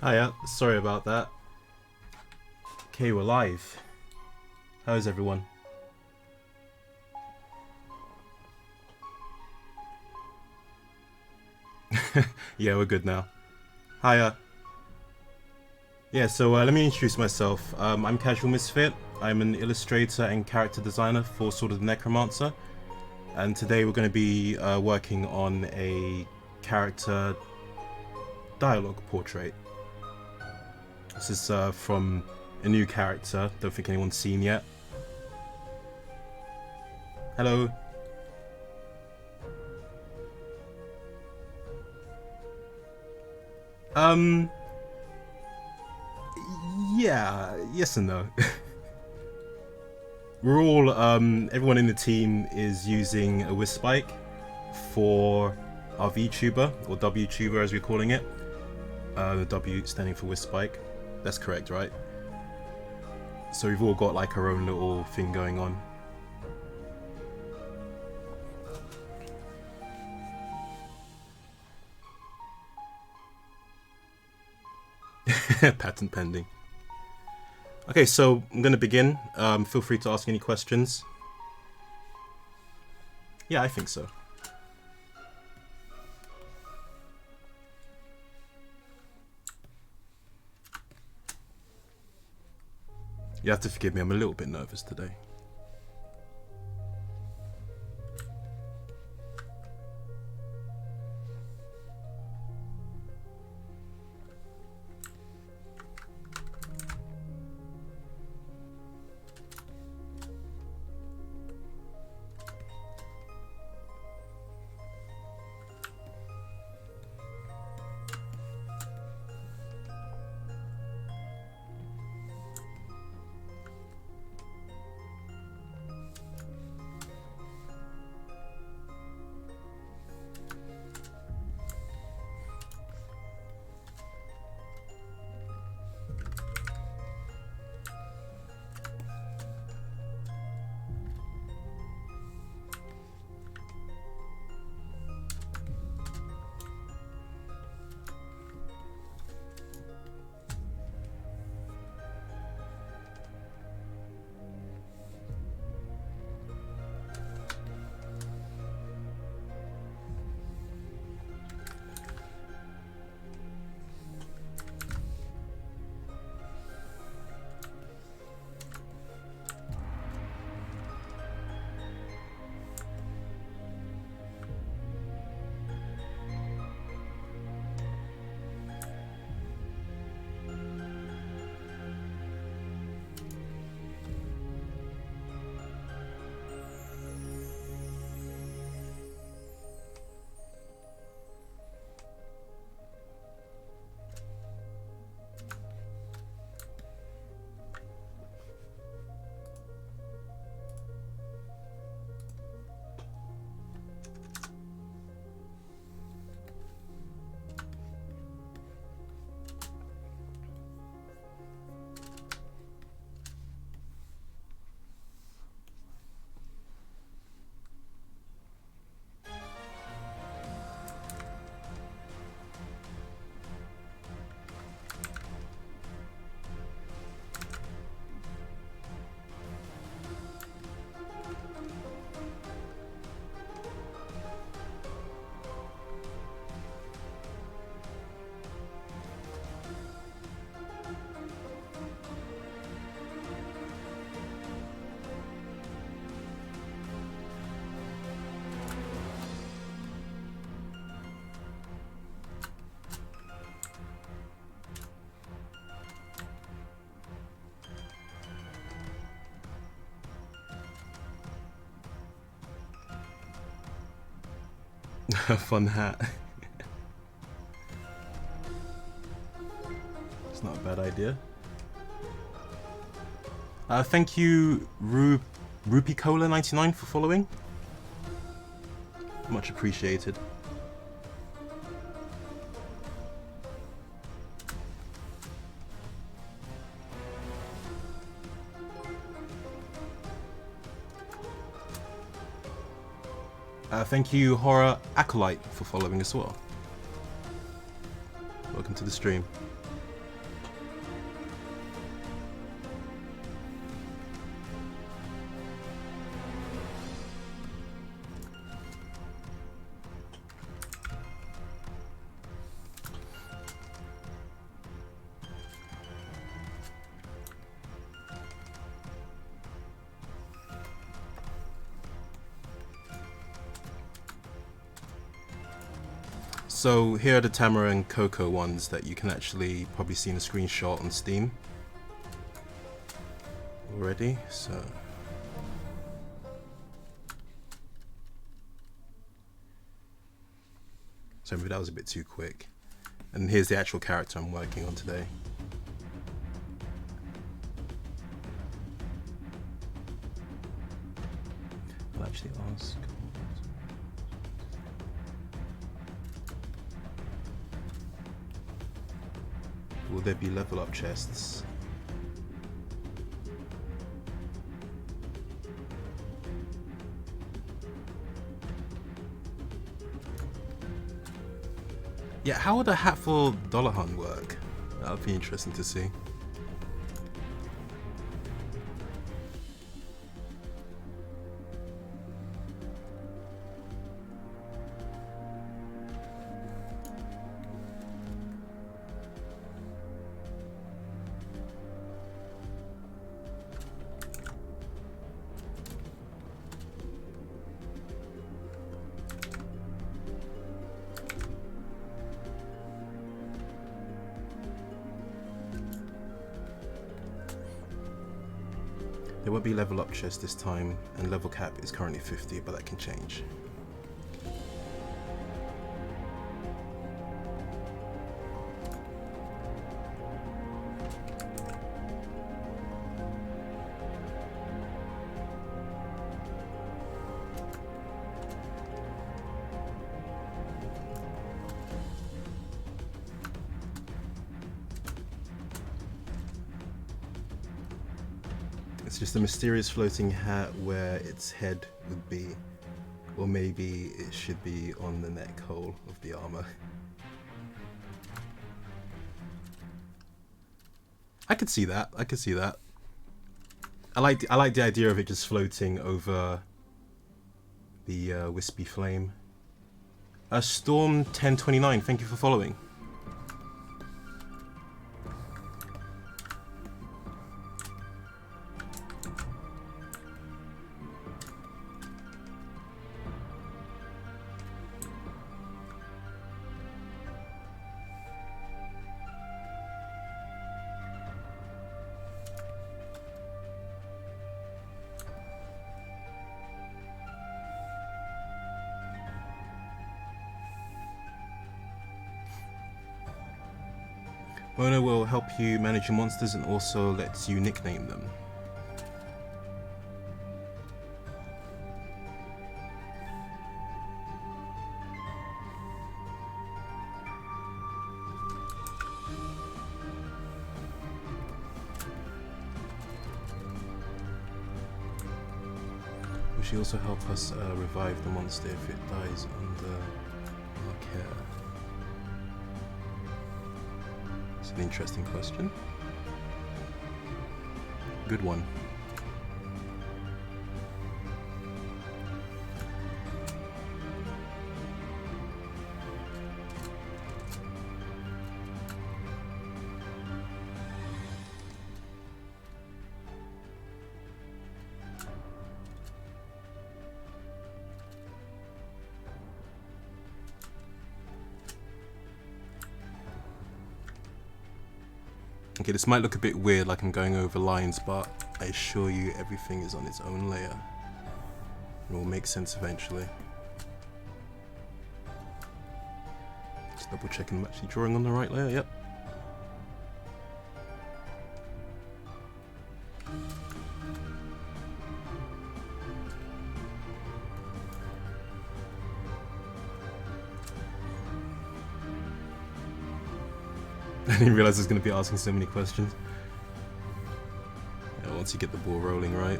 Hiya, sorry about that. Okay, we're live. How's everyone? Yeah, we're good now. Hiya. Yeah, so let me introduce myself. I'm CasualMisfit. I'm an illustrator and character designer for Sword of the Necromancer. And today we're going to be working on a character dialogue portrait. This is from a new character, don't think anyone's seen yet. Hello. Yeah, yes and no. We're all, everyone in the team is using a whiz spike for our VTuber, or WTuber as we're calling it. The W standing for whiz spike. That's correct, right? So we've all got like our own little thing going on. Patent pending. Okay, so I'm going to begin. Feel free to ask any questions. Yeah, I think so. You have to forgive me, I'm a little bit nervous today. A fun hat. It's not a bad idea. Thank you, Rupicola99 for following. Much appreciated. Thank you, Horror Acolyte, for following as well. Welcome to the stream. So here are the Tamara and Coco ones that you can actually probably see in a screenshot on Steam already. So maybe that was a bit too quick. And here's the actual character I'm working on today. I'll actually ask. Will there be level up chests? Yeah, how would a Hatful Dollar Hunt work? That would be interesting to see. There won't be level up chest this time, and level cap is currently 50, but that can change. It's just a mysterious floating hat where its head would be, or maybe it should be on the neck hole of the armor. I could see that. I could see that. I like the idea of it just floating over the wispy flame. Storm 1029, thank you for following. Mona will help you manage your monsters and also lets you nickname them. Will she also help us revive the monster if it dies under our care? It's an interesting question. Good one. Okay, this might look a bit weird, like I'm going over lines, but I assure you everything is on its own layer. It will make sense eventually. Just double checking I'm actually drawing on the right layer, yep. I didn't realize I was going to be asking so many questions. Yeah, once you get the ball rolling, right?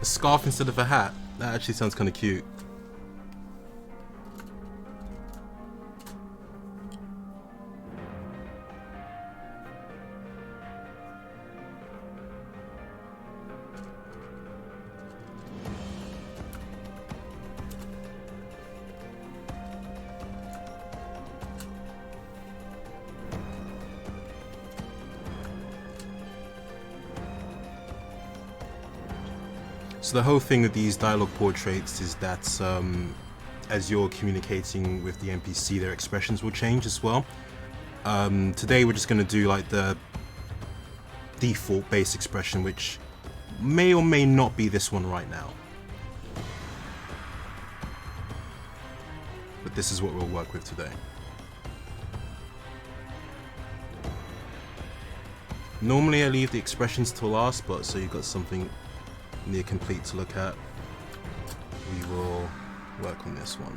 A scarf instead of a hat? That actually sounds kind of cute. So the whole thing with these dialogue portraits is that as you're communicating with the NPC, their expressions will change as well. Today we're just going to do like the default base expression, which may or may not be this one right now. But this is what we'll work with today. Normally I leave the expressions till last, but so you've got something near complete to look at, we will work on this one.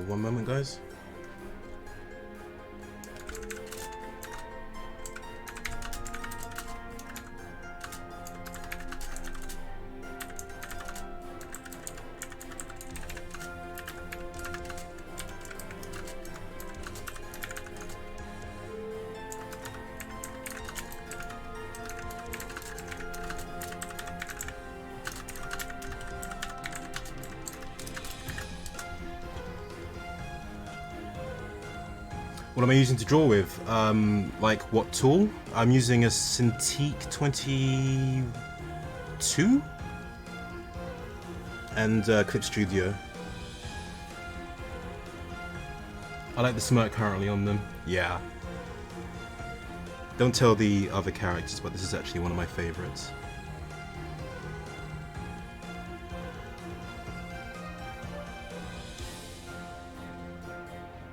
One moment, guys. What am I using to draw with? Like what tool? I'm using a Cintiq 22 and Clip Studio. I like the smirk currently on them. Yeah. Don't tell the other characters, but this is actually one of my favorites.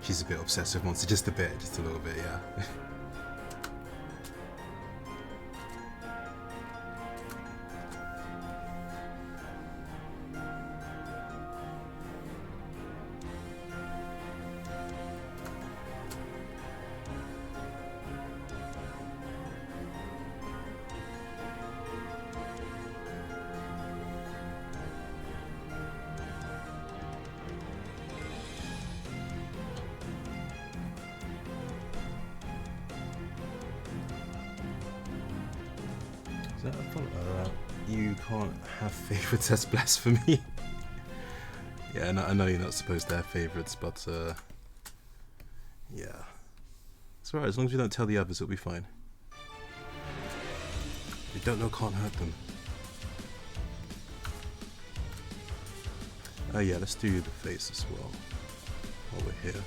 She's a bit obsessive, wants it just a bit, just a little bit, yeah. You can't have favourites, that's blasphemy. Yeah, I know you're not supposed to have favourites, but yeah. It's alright, as long as you don't tell the others, it'll be fine. You don't know, can't hurt them. Oh yeah, let's do the face as well, while we're here.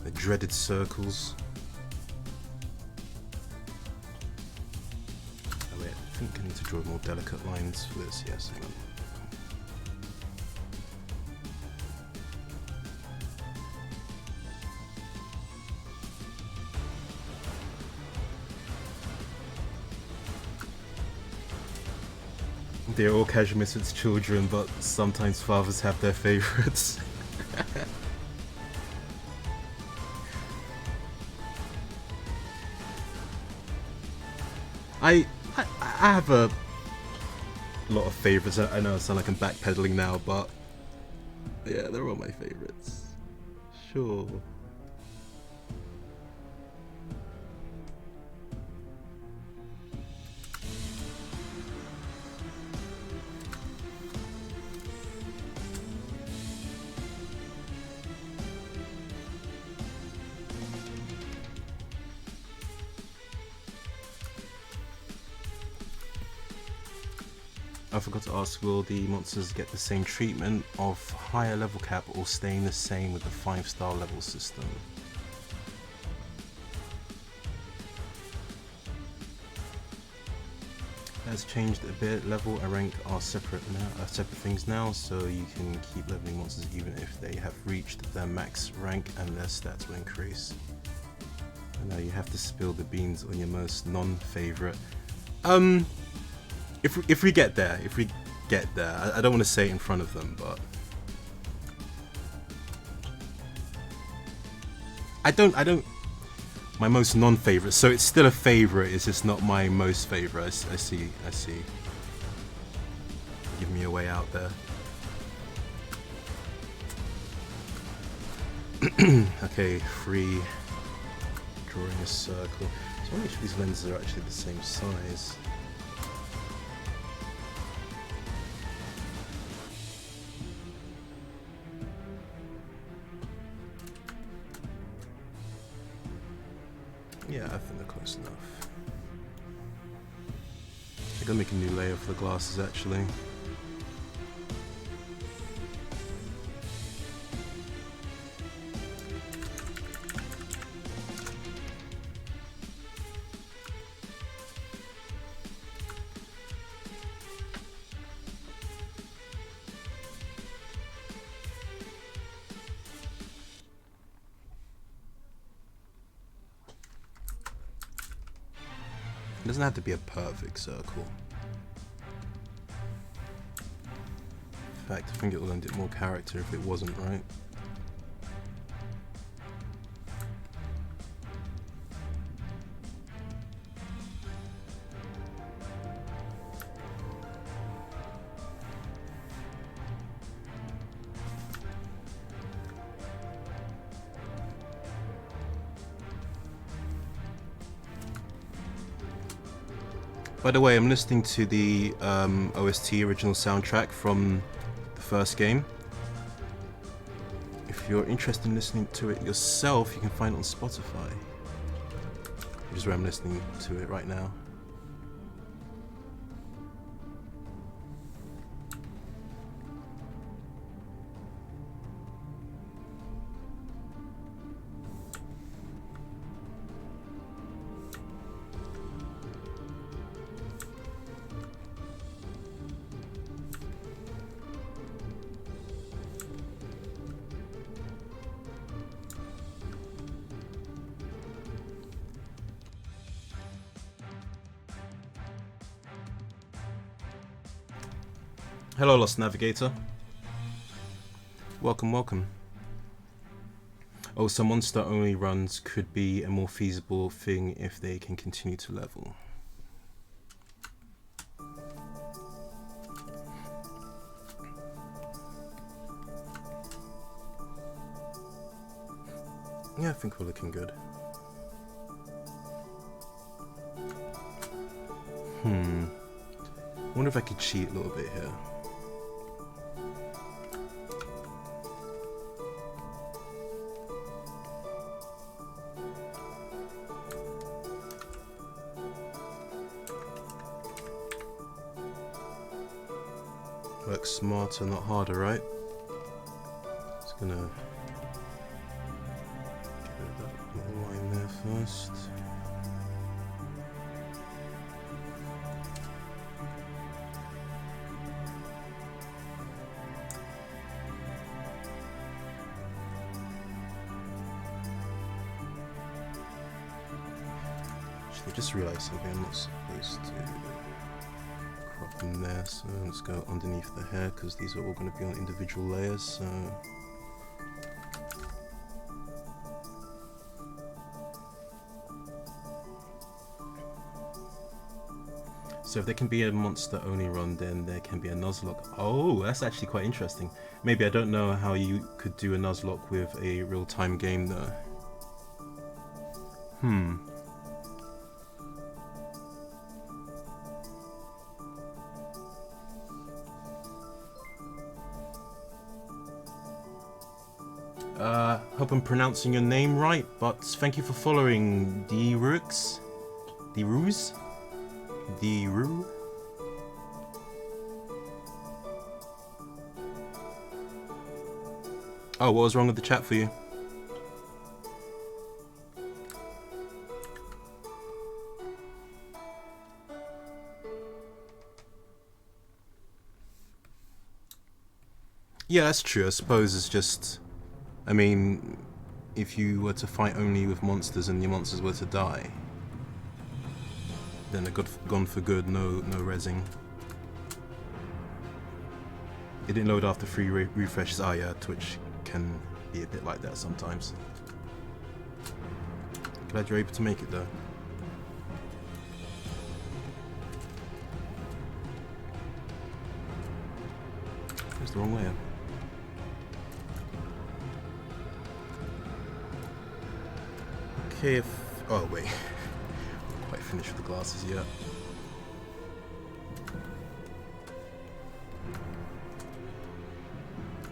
The dreaded circles. Oh wait, I think I need to draw more delicate lines for this, yes, hang on. They're all CasualMisfit's children, but sometimes fathers have their favourites. I have a lot of favorites. I know I sound like I'm backpedaling now, but yeah, they're all my favorites. Sure. I forgot to ask, will the monsters get the same treatment of higher level cap or staying the same with the 5-star level system? Has changed a bit. Level and rank are separate things now, so you can keep leveling monsters even if they have reached their max rank and their stats will increase. And now you have to spill the beans on your most non-favorite. If we get there, I don't want to say it in front of them, but I don't. My most non-favorite, so it's still a favorite. It's just not my most favorite. I see. Give me a way out there. Okay, free. Drawing a circle. So I want to make sure these lenses are actually the same size. Yeah, I think they're close enough. I gotta make a new layer for the glasses actually. It doesn't have to be a perfect circle. In fact, I think it will lend it more character if it wasn't, right? By the way, I'm listening to the OST original soundtrack from the first game. If you're interested in listening to it yourself, you can find it on Spotify, which is where I'm listening to it right now. Hello, Lost Navigator. Welcome, welcome. Oh, so monster-only runs could be a more feasible thing if they can continue to level. Yeah, I think we're looking good. I wonder if I could cheat a little bit here. Work smarter, not harder, right? Just gonna get rid of that little line there first. Actually, I just realised something. I'm not supposed to crop them there, so let's go underneath the hair because these are all going to be on individual layers. So if there can be a monster only run, then there can be a Nuzlocke. Oh, that's actually quite interesting. Maybe I don't know how you could do a Nuzlocke with a real-time game though. Hope I'm pronouncing your name right, but thank you for following D-Rooks. D-Roos? D-Roo? Oh, what was wrong with the chat for you? Yeah, that's true. I suppose it's just... I mean, if you were to fight only with monsters and your monsters were to die, then they're gone for good, no rezzing. It didn't load after 3 refreshes. Oh yeah, Twitch can be a bit like that sometimes. Glad you're able to make it though. It's the wrong way. Okay, if... oh wait. Not quite finished with the glasses yet.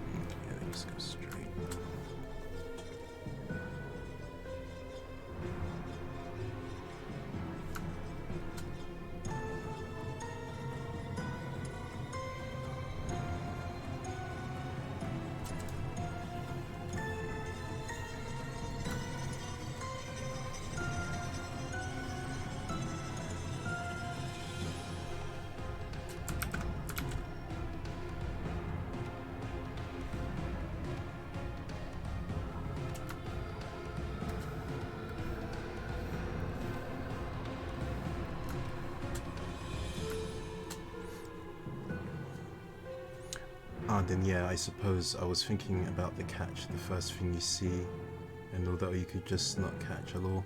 Okay, let's go straight. Then yeah, I suppose I was thinking about the catch, the first thing you see, and although you could just not catch at all.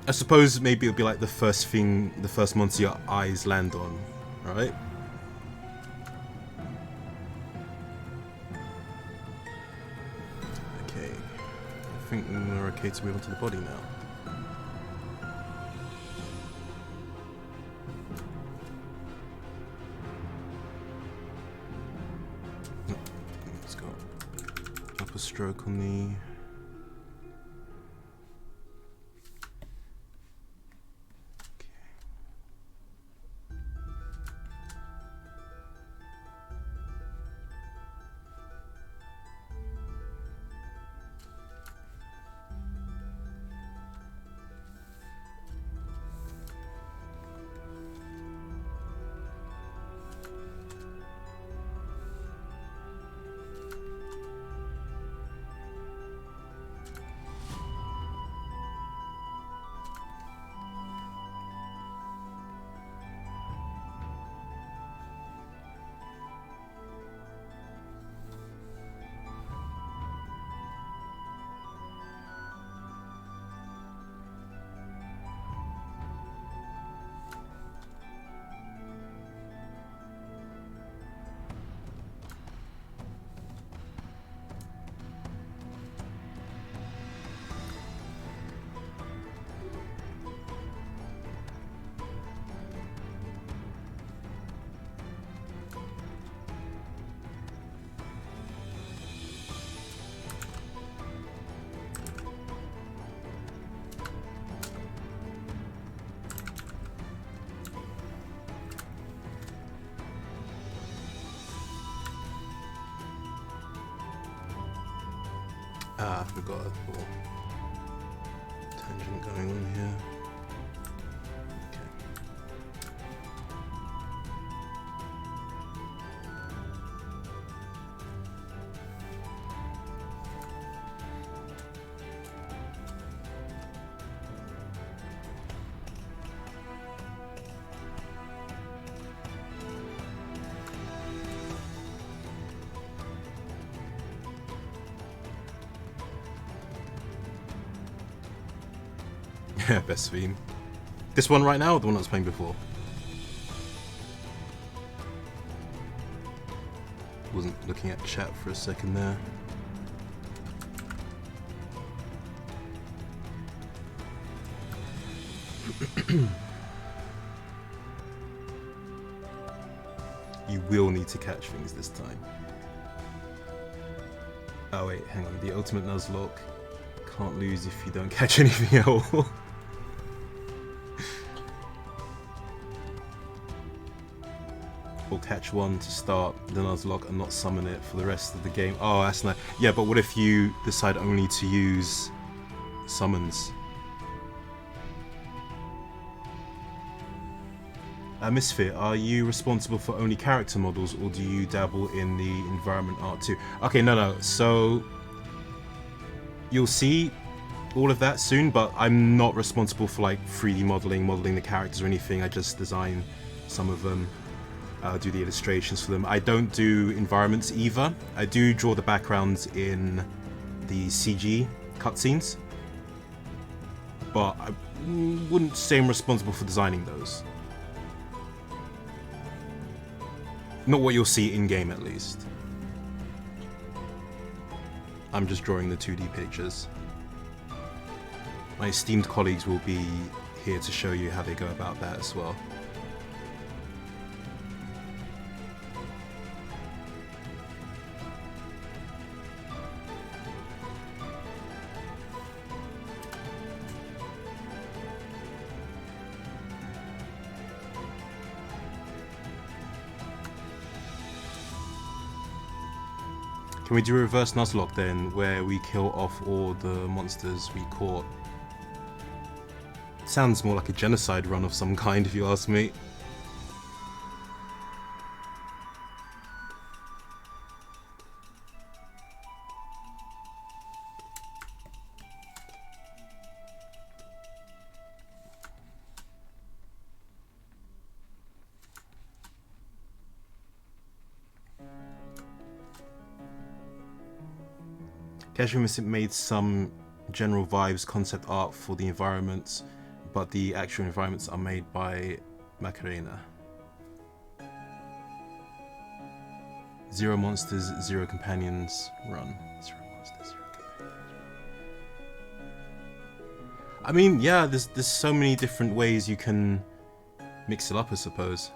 I suppose maybe it'll be like the first thing, the first monster your eyes land on, right? Okay, I think we're okay to move on to the body now. Stroke on the... Ah, I forgot a little tangent going on here. Yeah, best theme. This one right now, or the one I was playing before? Wasn't looking at chat for a second there. You will need to catch things this time. Oh wait, hang on. The ultimate Nuzlocke can't lose if you don't catch anything else. Or catch one to start the Nuzlocke and not summon it for the rest of the game. Oh, that's nice. Yeah, but what if you decide only to use summons? Misfit, are you responsible for only character models, or do you dabble in the environment art too? Okay, no. So you'll see all of that soon, but I'm not responsible for like 3D modeling the characters or anything. I just design some of them, do the illustrations for them. I don't do environments either. I do draw the backgrounds in the CG cutscenes, but I wouldn't say I'm responsible for designing those. Not what you'll see in-game, at least. I'm just drawing the 2D pictures. My esteemed colleagues will be here to show you how they go about that as well. Can we do a reverse Nuzlocke then, where we kill off all the monsters we caught? Sounds more like a genocide run of some kind, if you ask me. CasualMisfit made some general vibes concept art for the environments, but the actual environments are made by Macarena. 0 monsters, 0 companions, run. 0 monsters, 0 companions. I mean, yeah, there's so many different ways you can mix it up, I suppose.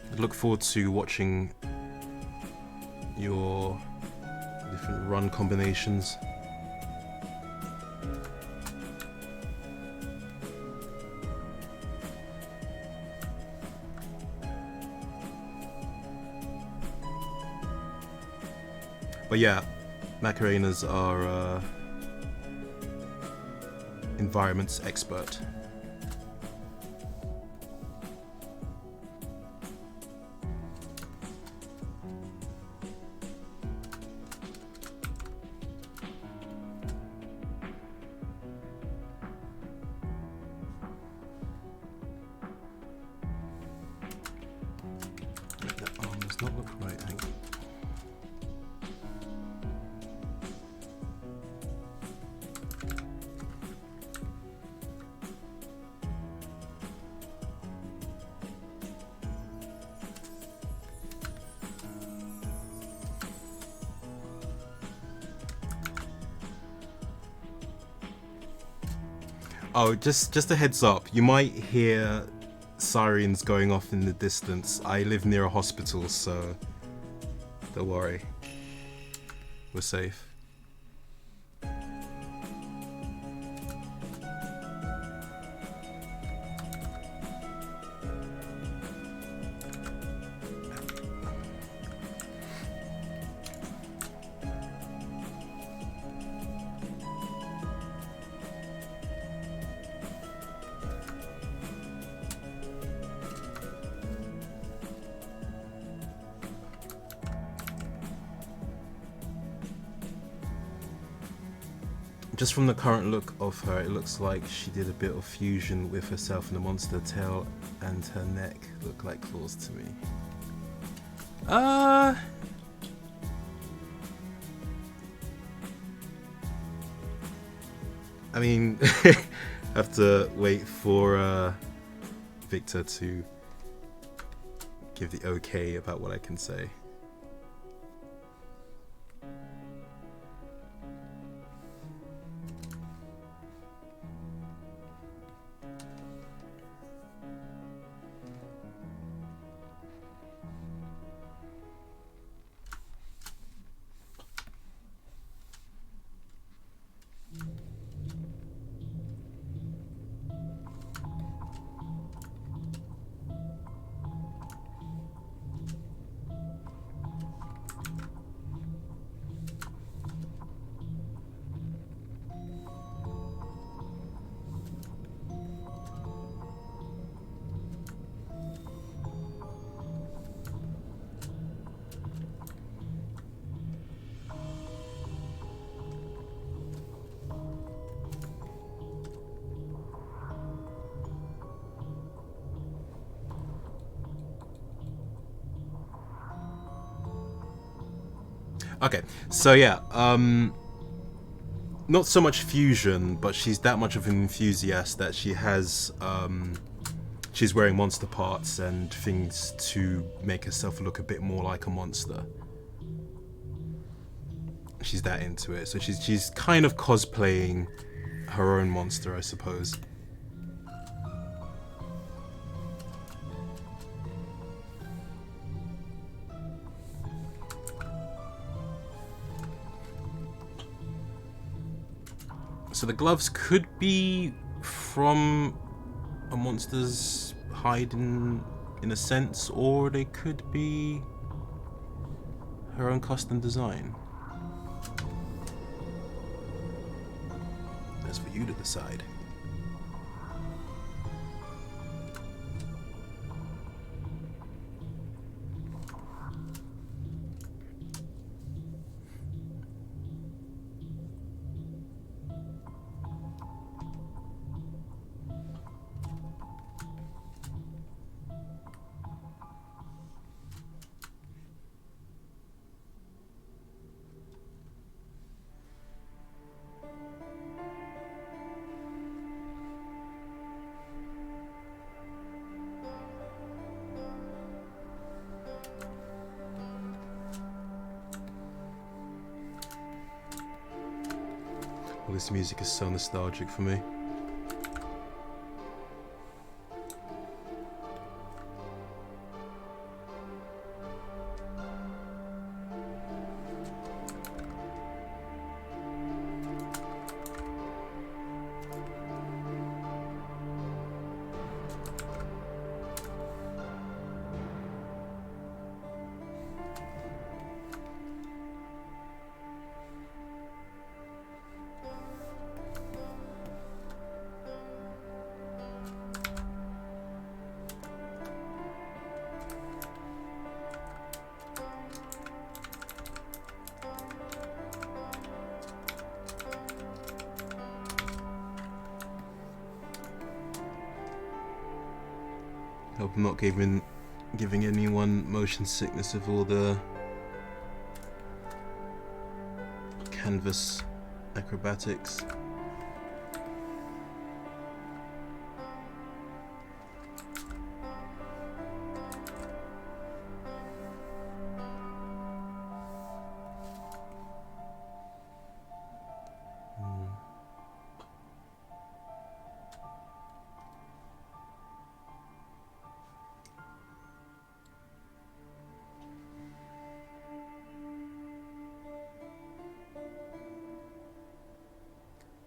I look forward to watching your different run combinations. But yeah, Macarenas are environments expert. Not look right, hang on. Oh, just a heads up, you might hear sirens going off in the distance. I live near a hospital, so don't worry. We're safe. Just from the current look of her, it looks like she did a bit of fusion with herself and the monster. Tail and her neck look like claws to me. I mean, have to wait for Victor to give the okay about what I can say. Okay, so yeah, not so much fusion, but she's that much of an enthusiast that she has, she's wearing monster parts and things to make herself look a bit more like a monster. She's that into it, so she's kind of cosplaying her own monster, I suppose. So the gloves could be from a monster's hide in a sense, or they could be her own custom design. That's for you to decide. Well, this music is so nostalgic for me. Hope I'm not giving anyone motion sickness of all the canvas acrobatics.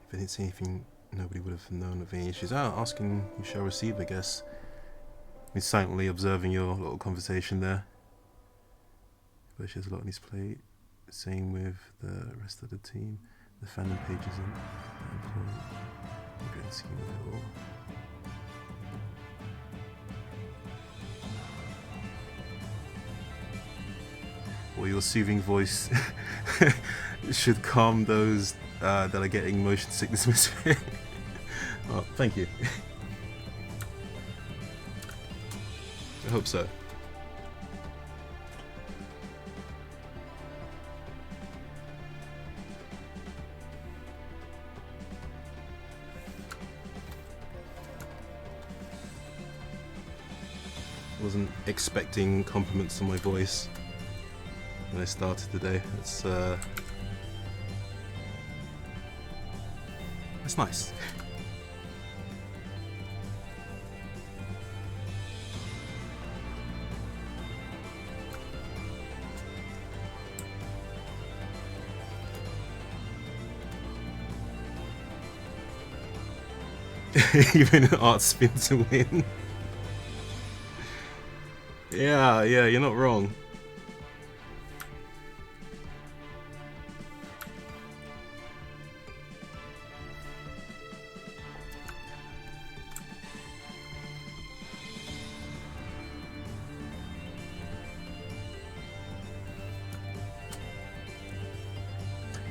If I didn't say anything, nobody would have known of any issues. Asking you shall receive, I guess. Me silently observing your little conversation there. But she has a lot on his plate. Same with the rest of the team. The fandom pages in. Grand scheme of it all. Well, your soothing voice should calm those that are getting motion sickness misfit. Oh, thank you. I hope so. Wasn't expecting compliments on my voice when I started today. It's nice. Even an art spin to win. Yeah, you're not wrong.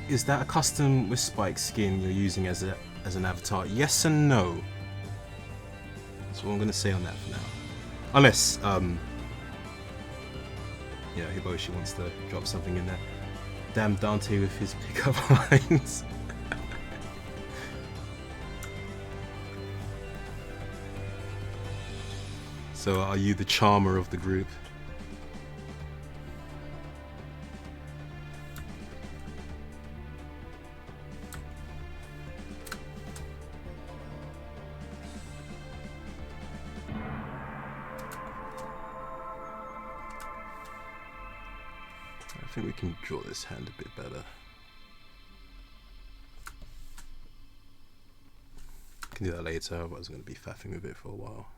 Is that a custom with Spike skin you're using as an avatar? Yes and no. That's what I'm gonna say on that for now. Unless yeah, Hiboshi wants to drop something in there. Damn Dante with his pickup lines. So are you the charmer of the group? I think we can draw this hand a bit better. Can do that later, otherwise I'm going to be faffing with it for a while.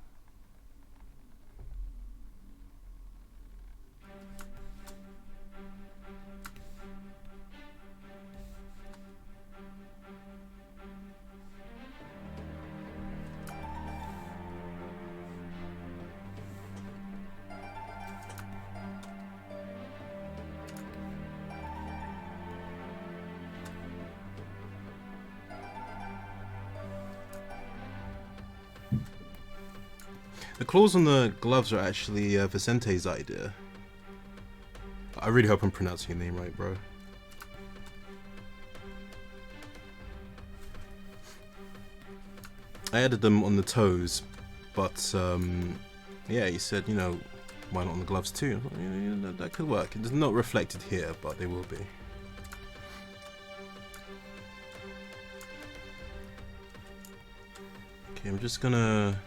The claws on the gloves are actually Vicente's idea. I really hope I'm pronouncing your name right, bro. I added them on the toes, but yeah, he said, you know, why not on the gloves too? I thought, yeah, that could work. It's not reflected here, but they will be. Okay, I'm just gonna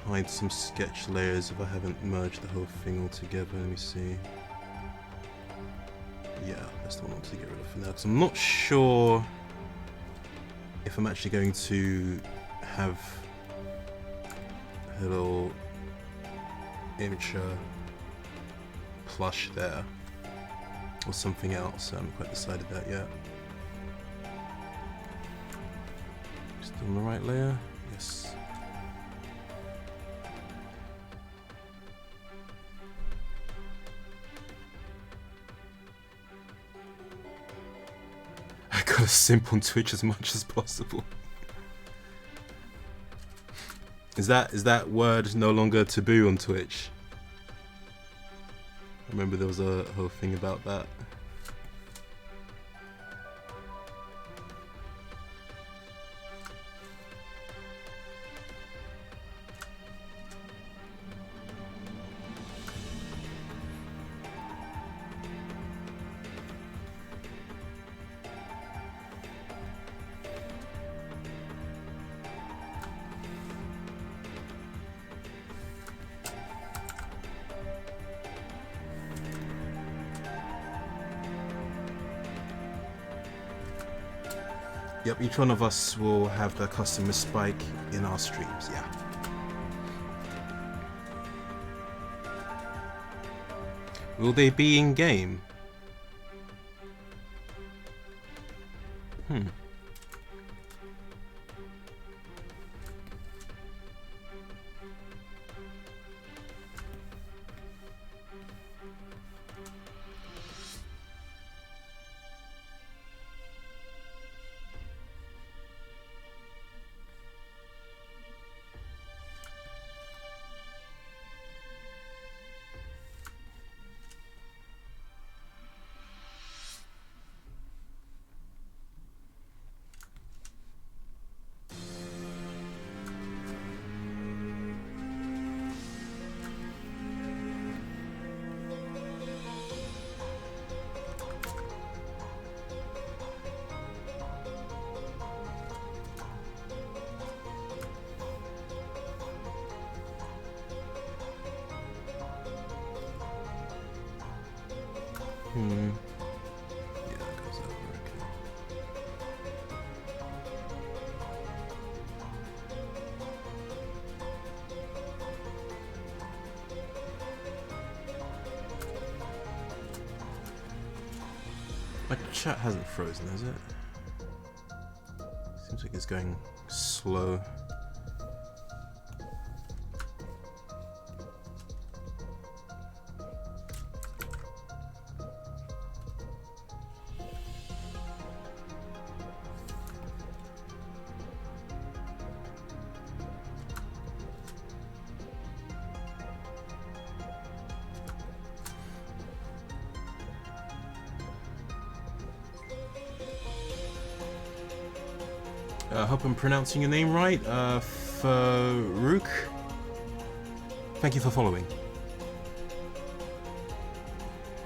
hide some sketch layers if I haven't merged the whole thing all together. Let me see. Yeah, that's the one I want to get rid of for now, because I'm not sure if I'm actually going to have a little immature plush there or something else. I haven't quite decided that yet. Still on the right layer? Yes. I gotta simp on Twitch as much as possible. Is that word no longer taboo on Twitch? I remember there was a whole thing about that. Yep, each one of us will have the custom spike in our streams, yeah. Will they be in game? Yeah, that goes over, okay. My chat hasn't frozen, has it? Seems like it's going slow. I hope I'm pronouncing your name right. Farouk. Thank you for following.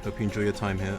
Hope you enjoy your time here.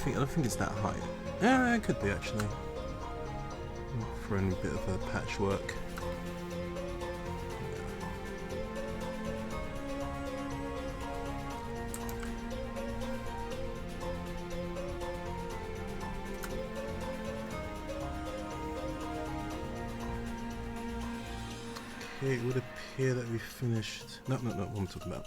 I don't think it's that high. Yeah, it could be actually. For a bit of a patchwork. Okay, it would appear that we finished. No, what I'm talking about.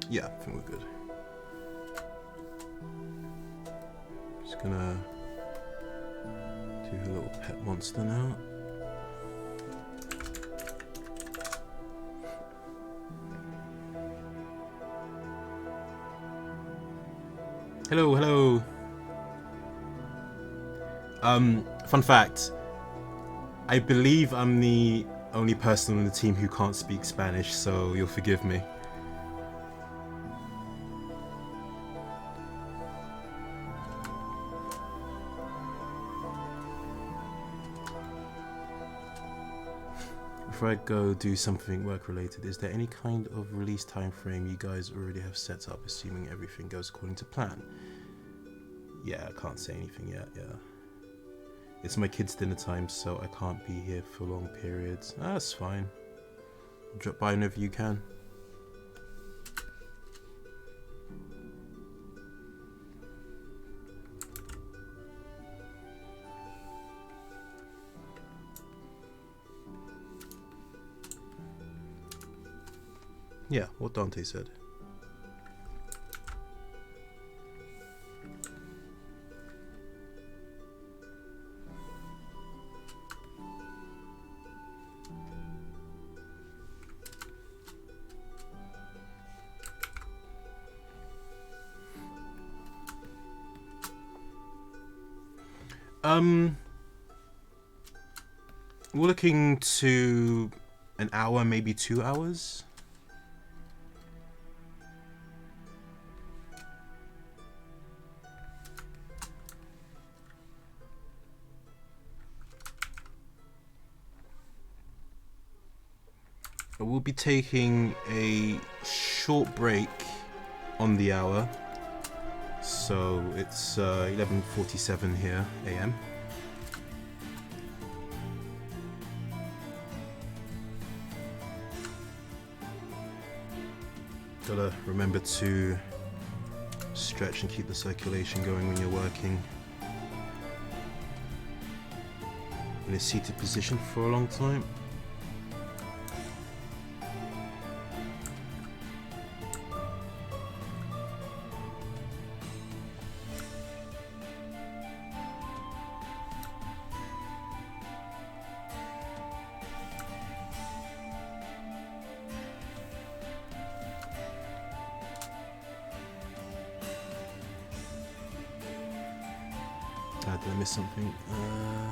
Yeah, I think we're good. Just gonna do a little pet monster now. Hello. Fun fact. I believe I'm the only person on the team who can't speak Spanish, so you'll forgive me. Before I go do something work related, is there any kind of release time frame you guys already have set up, assuming everything goes according to plan? Yeah, I can't say anything yet, yeah. It's my kids' dinner time, so I can't be here for long periods. That's fine. Drop by whenever you can. Yeah, what Dante said. We're looking to an hour, maybe 2 hours. We'll be taking a short break on the hour. So it's 11:47 here AM. Gotta remember to stretch and keep the circulation going when you're working in a seated position for a long time. Did I miss something?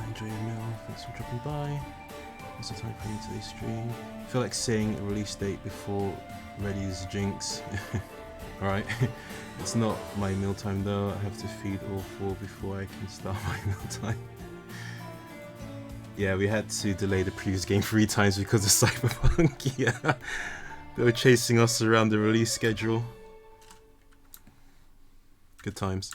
Enjoy your meal. Thanks for dropping by. What's the time for you today's stream? I feel like saying a release date before ready is a jinx. Alright. It's not my mealtime though. I have to feed all 4 before I can start my mealtime. Yeah, we had to delay the previous game 3 times because of Cyberpunk. Yeah. They were chasing us around the release schedule. Good times.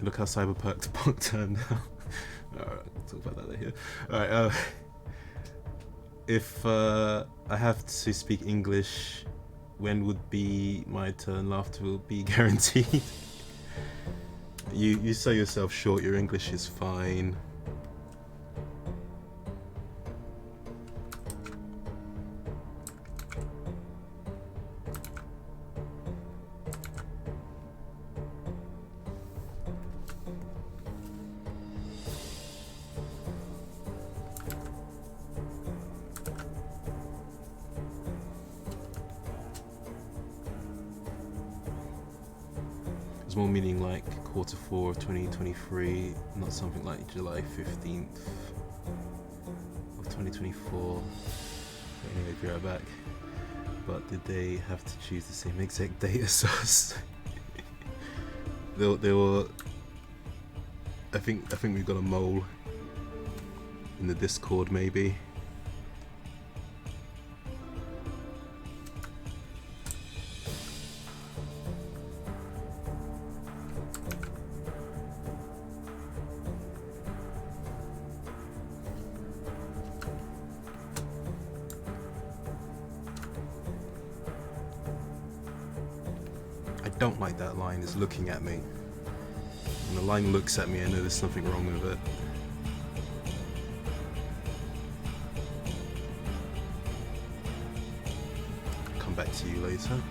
Look how Cyberpunk turned out. Alright, we'll talk about that later. Alright, if I have to speak English, when would be my turn? Laughter will be guaranteed. You sell yourself short, your English is fine. It's more meaning like Q4 of 2023, not something like July 15th of 2024. Anyway, be right back. But did they have to choose the same exact date as us? they were. I think we got a mole in the Discord, maybe. I don't like that line, it's looking at me. When the line looks at me, I know there's something wrong with it. Come back to you later.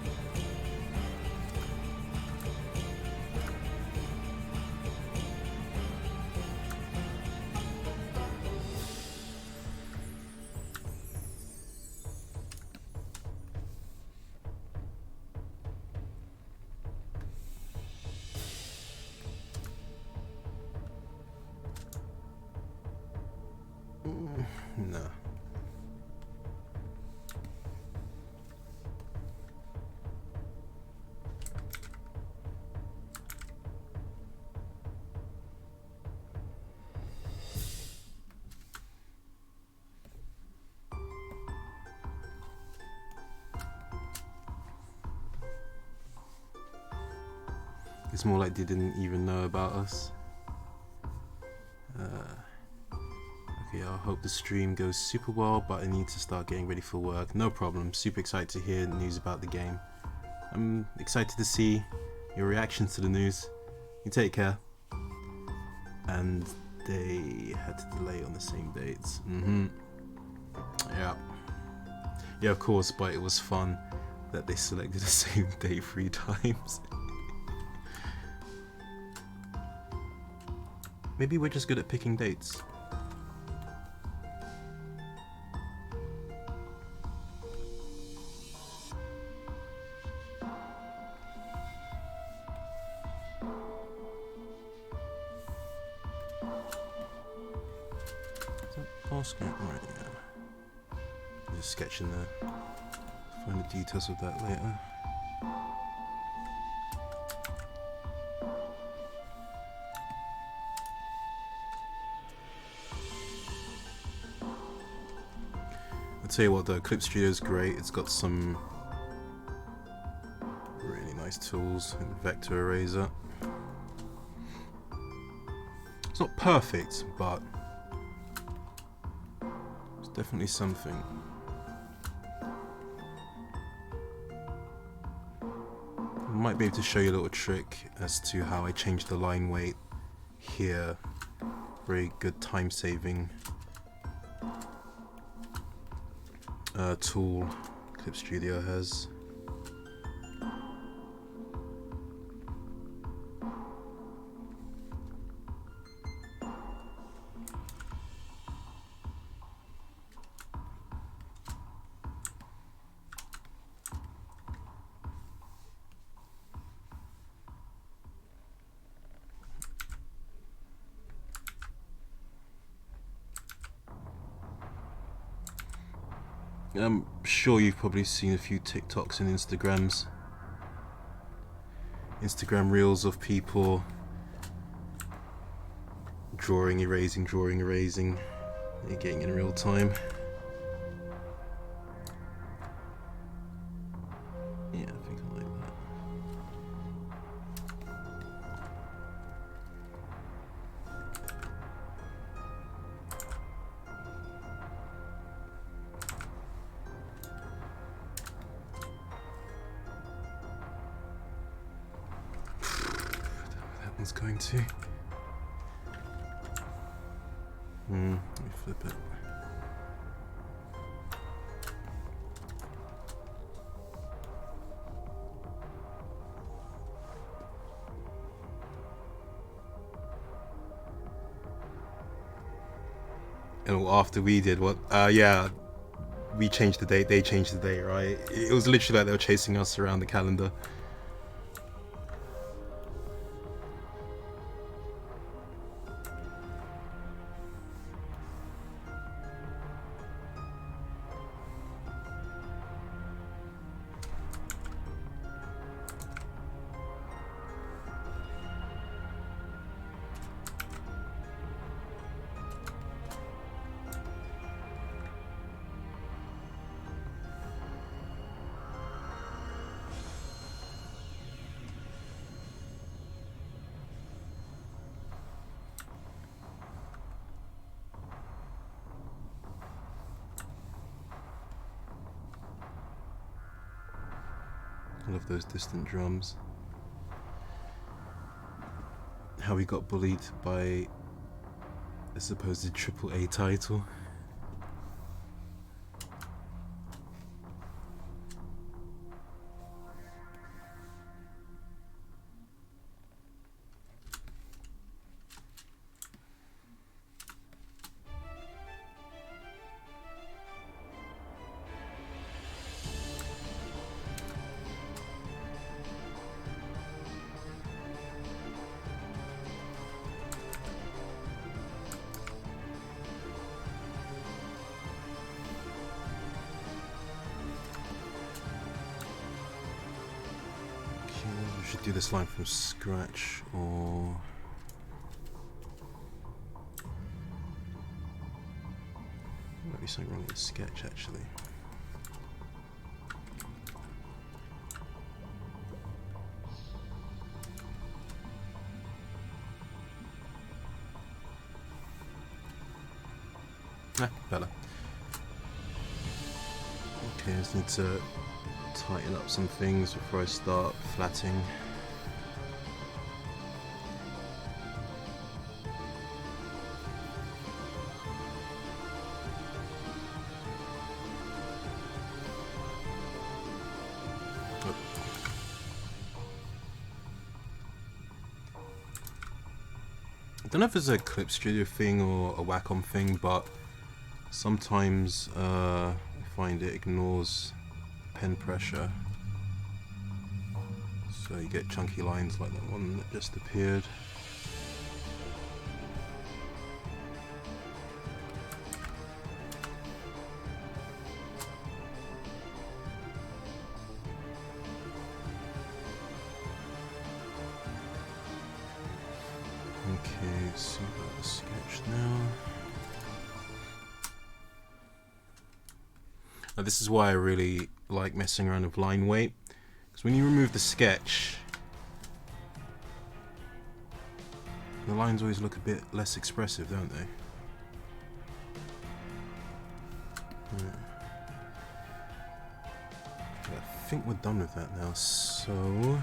No. It's more like they didn't even know about us. Okay, I hope the stream goes super well, but I need to start getting ready for work. No problem, super excited to hear news about the game. I'm excited to see your reactions to the news. You take care. And they had to delay on the same dates. Yeah. Yeah, of course, but it was fun that they selected the same day 3 times. Maybe we're just good at picking dates. Basket, right, yeah. Just sketching there. Find the details of that later. I'll tell you what, the Clip Studio is great. It's got some really nice tools and vector eraser. It's not perfect, but it's definitely something. I might be able to show you a little trick as to how I changed the line weight here. Very good time saving tool Clip Studio has. I'm sure you've probably seen a few TikToks and Instagram reels of people drawing, erasing, and getting in real time. Yeah, I think I like that. That one's going to. Let me flip it. And after we did what? Yeah, we changed the date, they changed the date, right? It was literally like they were chasing us around the calendar. I love those distant drums. How we got bullied by a supposed AAA title. We should do this line from scratch, or might be something wrong with the sketch actually. Better. Okay, I just need to tighten up some things before I start flatting. So I don't know if it's a Clip Studio thing or a Wacom thing, but sometimes I find it ignores pen pressure. So you get chunky lines like that one that just appeared. Okay, see about the sketch now. Now this is why I really like messing around with line weight, because when you remove the sketch, the lines always look a bit less expressive, don't they? Right. Okay, I think we're done with that now, so...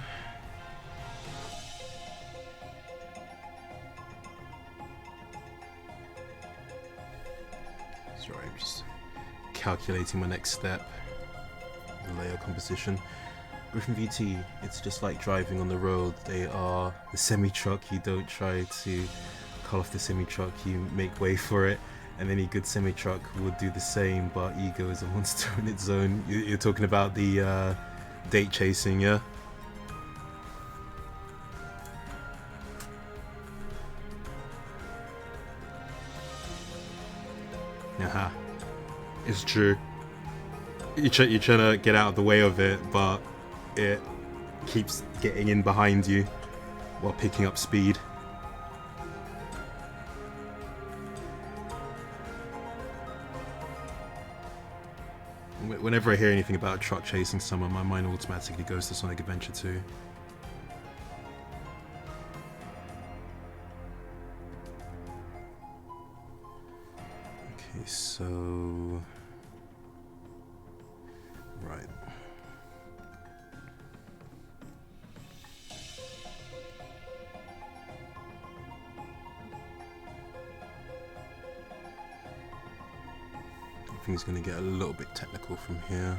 Sorry, I'm just calculating my next step. The layer composition. Griffin VT, it's just like driving on the road. They are the semi-truck. You don't try to cut off the semi-truck, you make way for it. And any good semi-truck would do the same, but ego is a monster in its own. You're talking about the date chasing, yeah? Aha. It's true. You're trying to get out of the way of it, but it keeps getting in behind you while picking up speed. Whenever I hear anything about a truck chasing someone, my mind automatically goes to Sonic Adventure 2. Okay, so... Right. I think it's going to get a little bit technical from here.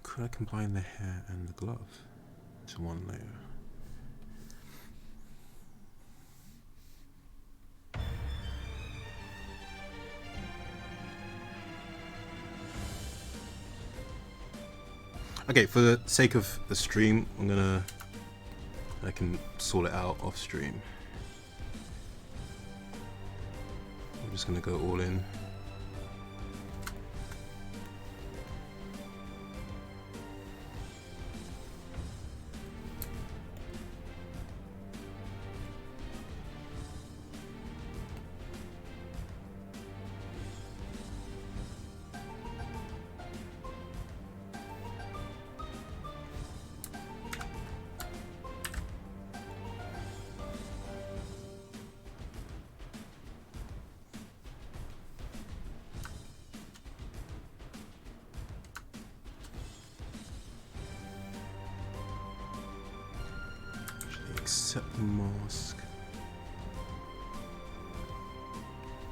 Could I combine the hair and the glove to one layer? Okay, for the sake of the stream, I can sort it out off stream. I'm just gonna go all in. Accept the mask.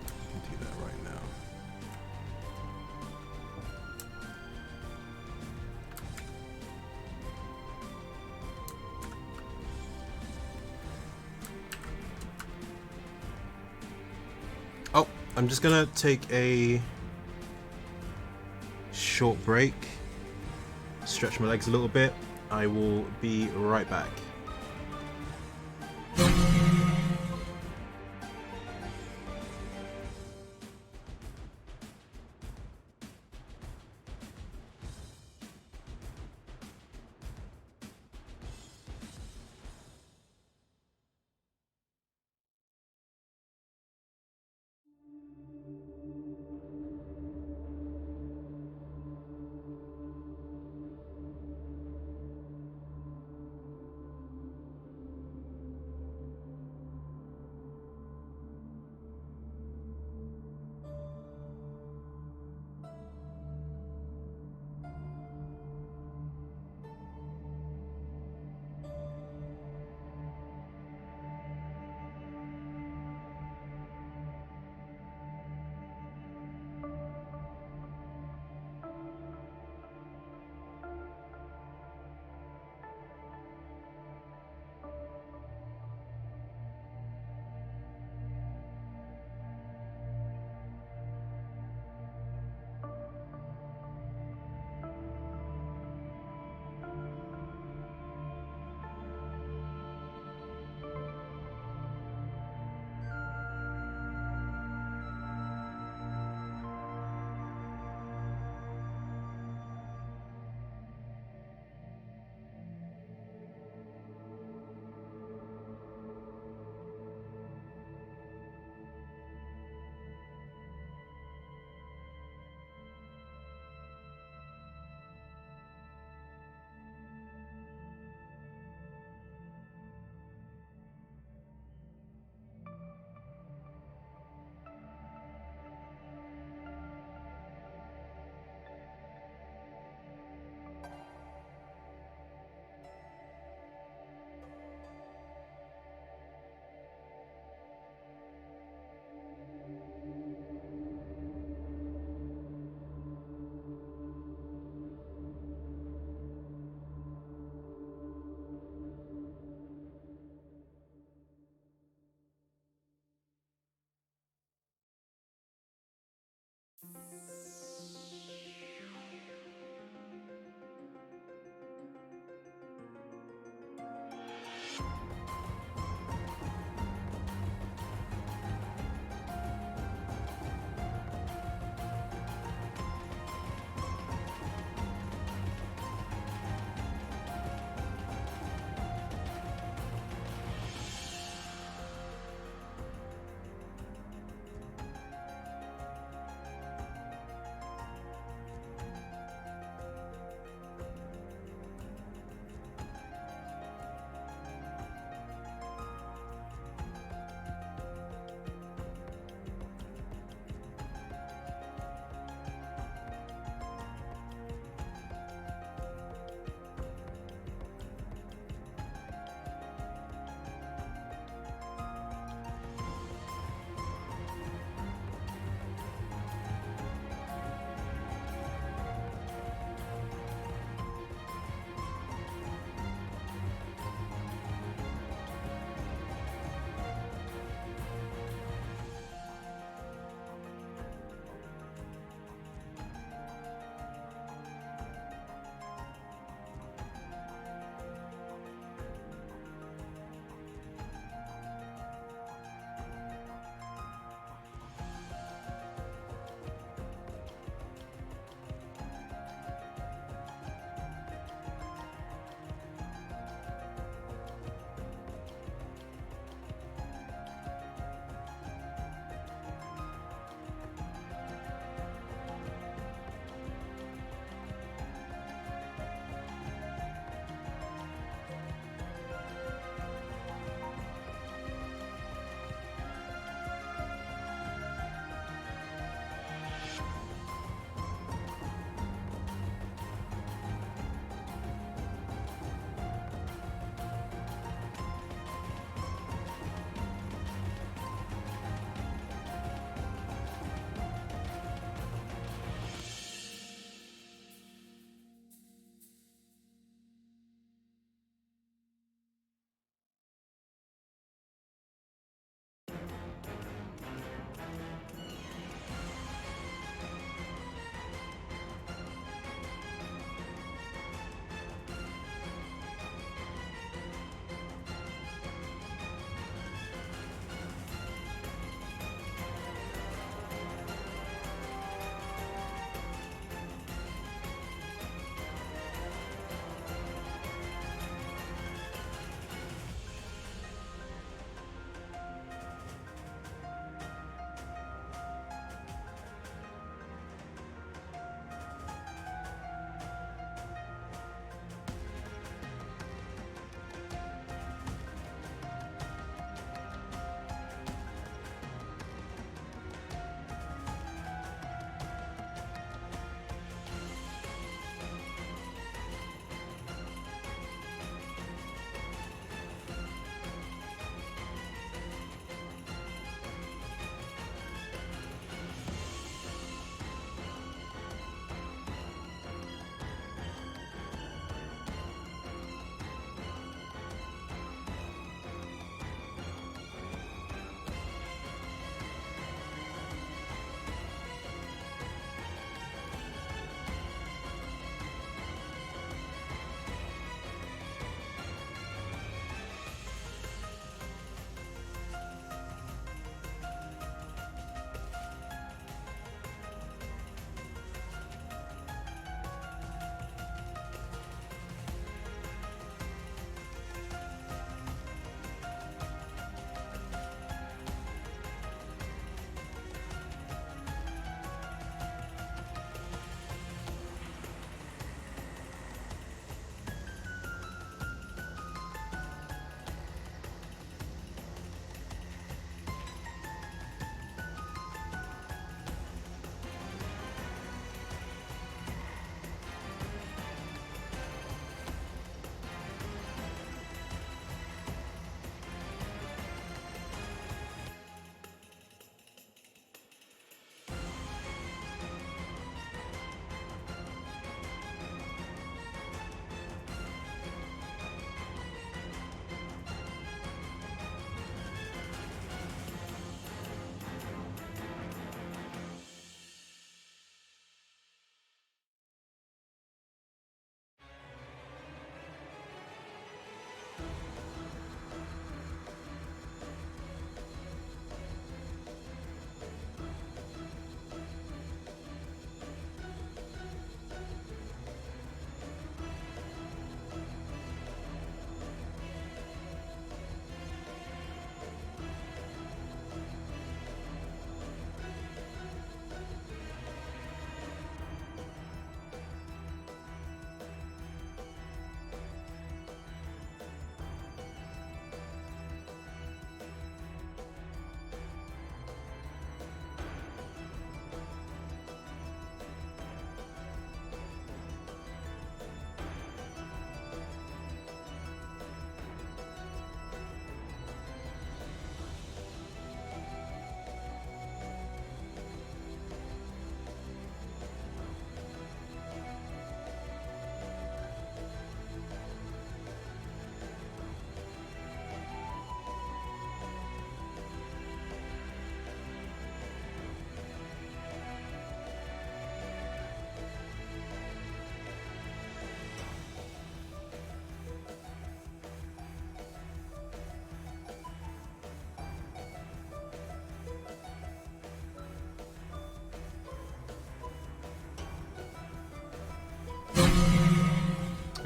I can do that right now. Oh, I'm just gonna take a short break, stretch my legs a little bit. I will be right back.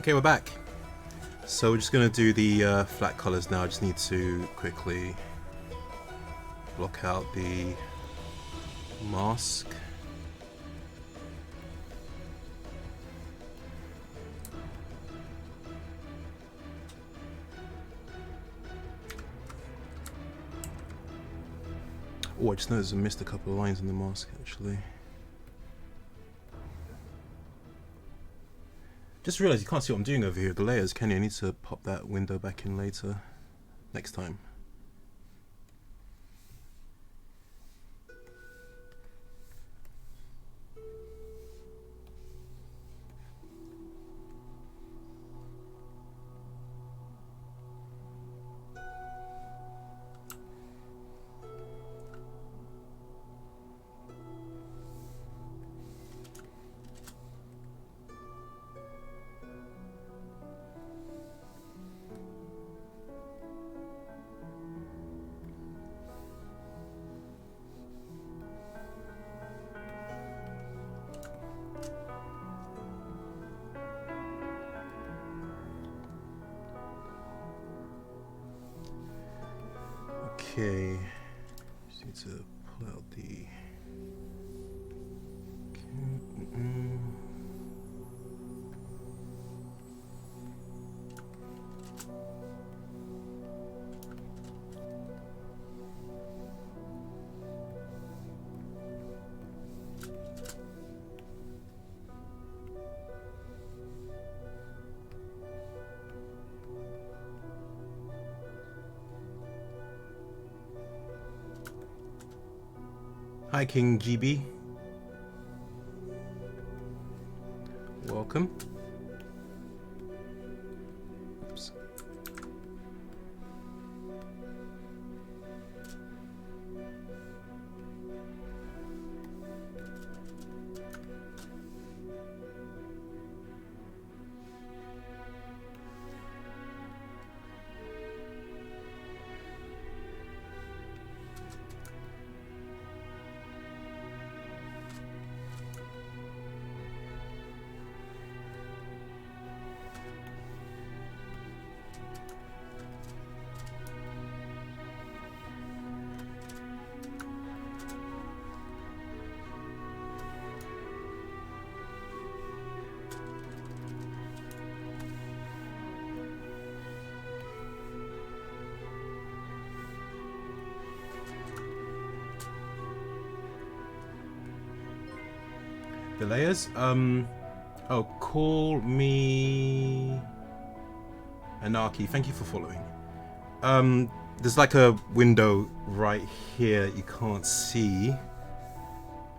Okay, we're back. So we're just going to do the flat colors now. I just need to quickly block out the mask. Oh, I just noticed I missed a couple of lines in the mask actually. Just realised you can't see what I'm doing over here with the layers, can you? I need to pop that window back in later, next time. Okay, just need to pull out the... Hi King GB. Welcome. Oops. The layers? Oh, call me Anarchy. Thank you for following. There's like a window right here you can't see,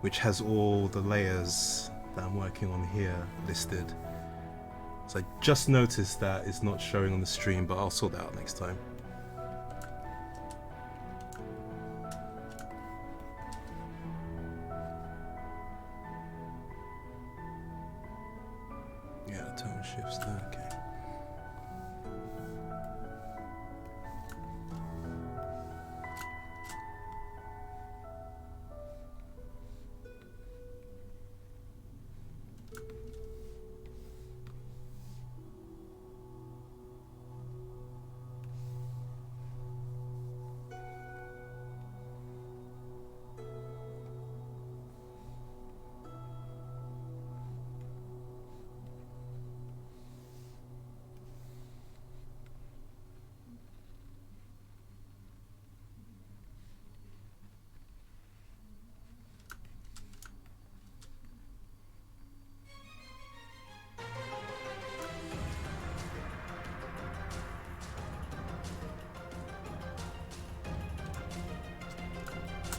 which has all the layers that I'm working on here listed. So I just noticed that it's not showing on the stream, but I'll sort that out next time. Yeah, the tone shifts there, okay.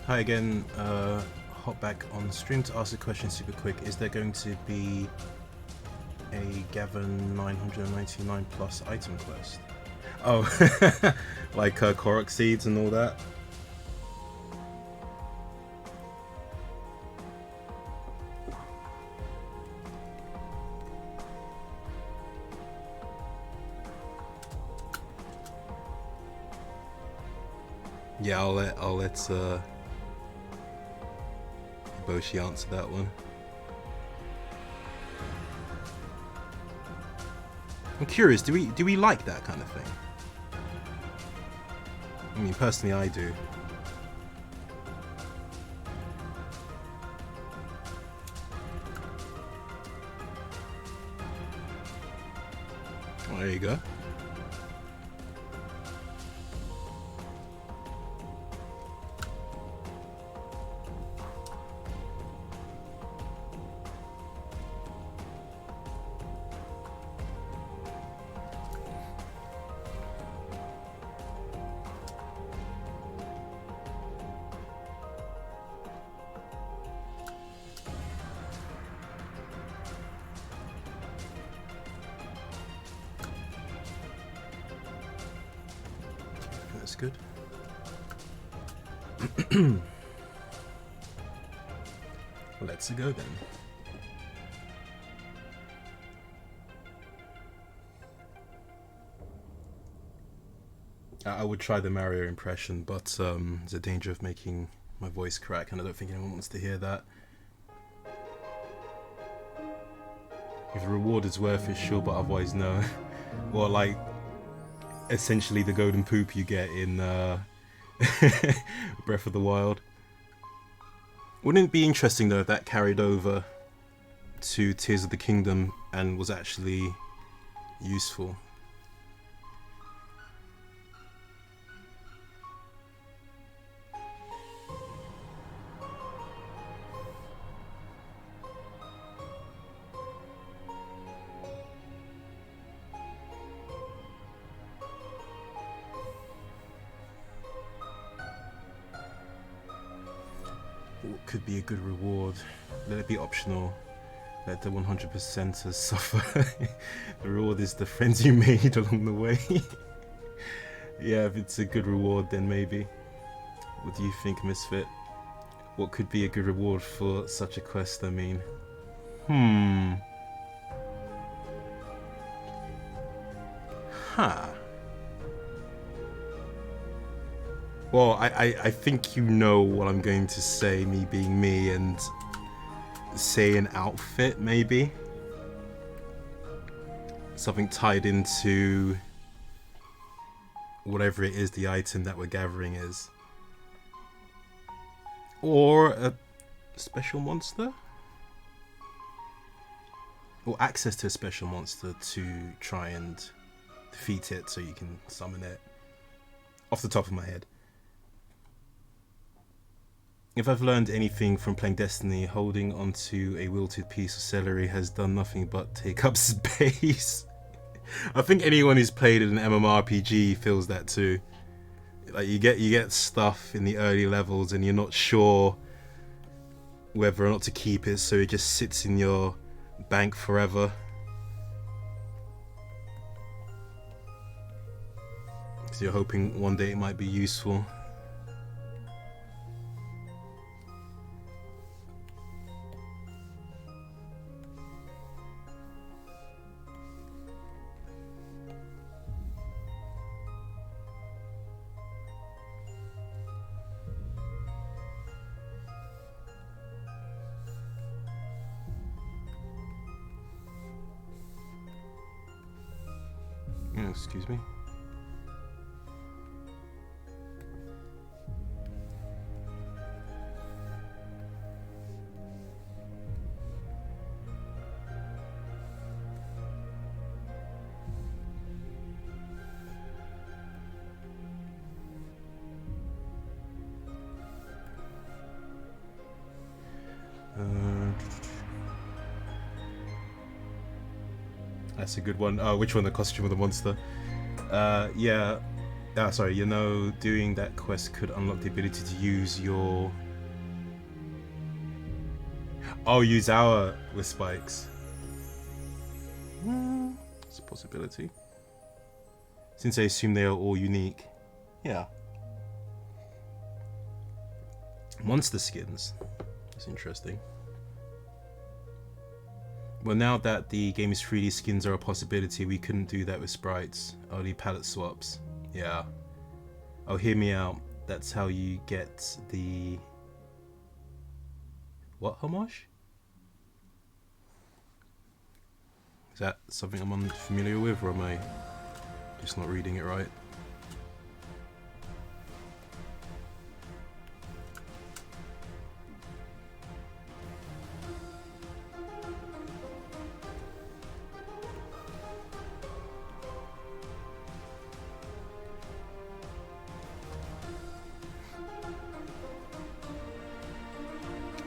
Hi again, hop back on stream to ask a question super quick. Is there going to be a Gavin 999 plus item quest? Oh, like Korok seeds and all that? Yeah, I'll let Boshi answer that one. I'm curious, do we like that kind of thing? I mean, personally, I do. Well, there you go. That's good. Let's go then. I would try the Mario impression, but there's a danger of making my voice crack, and I don't think anyone wants to hear that. If the reward is worth it, sure, but otherwise no. Or like, essentially the golden poop you get in Breath of the Wild. Wouldn't it be interesting though if that carried over to Tears of the Kingdom and was actually useful? What could be a good reward? Let it be optional. Let the 100%ers suffer. The reward is the friends you made along the way. Yeah, if it's a good reward, then maybe. What do you think, Misfit? What could be a good reward for such a quest, I mean? Huh. Well, I think you know what I'm going to say, me being me, and say an outfit, maybe? Something tied into whatever it is the item that we're gathering is. Or a special monster? Or access to a special monster to try and defeat it so you can summon it. Off the top of my head. If I've learned anything from playing Destiny, holding onto a wilted piece of celery has done nothing but take up space. I think anyone who's played an MMORPG feels that too. Like you get stuff in the early levels and you're not sure whether or not to keep it, so it just sits in your bank forever. So you're hoping one day it might be useful. Excuse me. That's a good one. Which one? The costume of the monster? Yeah. Sorry, you know, doing that quest could unlock the ability to use your... Oh, use our with spikes. It's a possibility. Since I assume they are all unique. Yeah. Monster skins. That's interesting. Well, now that the game is 3D, skins are a possibility. We couldn't do that with sprites. Only palette swaps. Yeah. Oh, hear me out. That's how you get the... What homage? Is that something I'm unfamiliar with, or am I just not reading it right?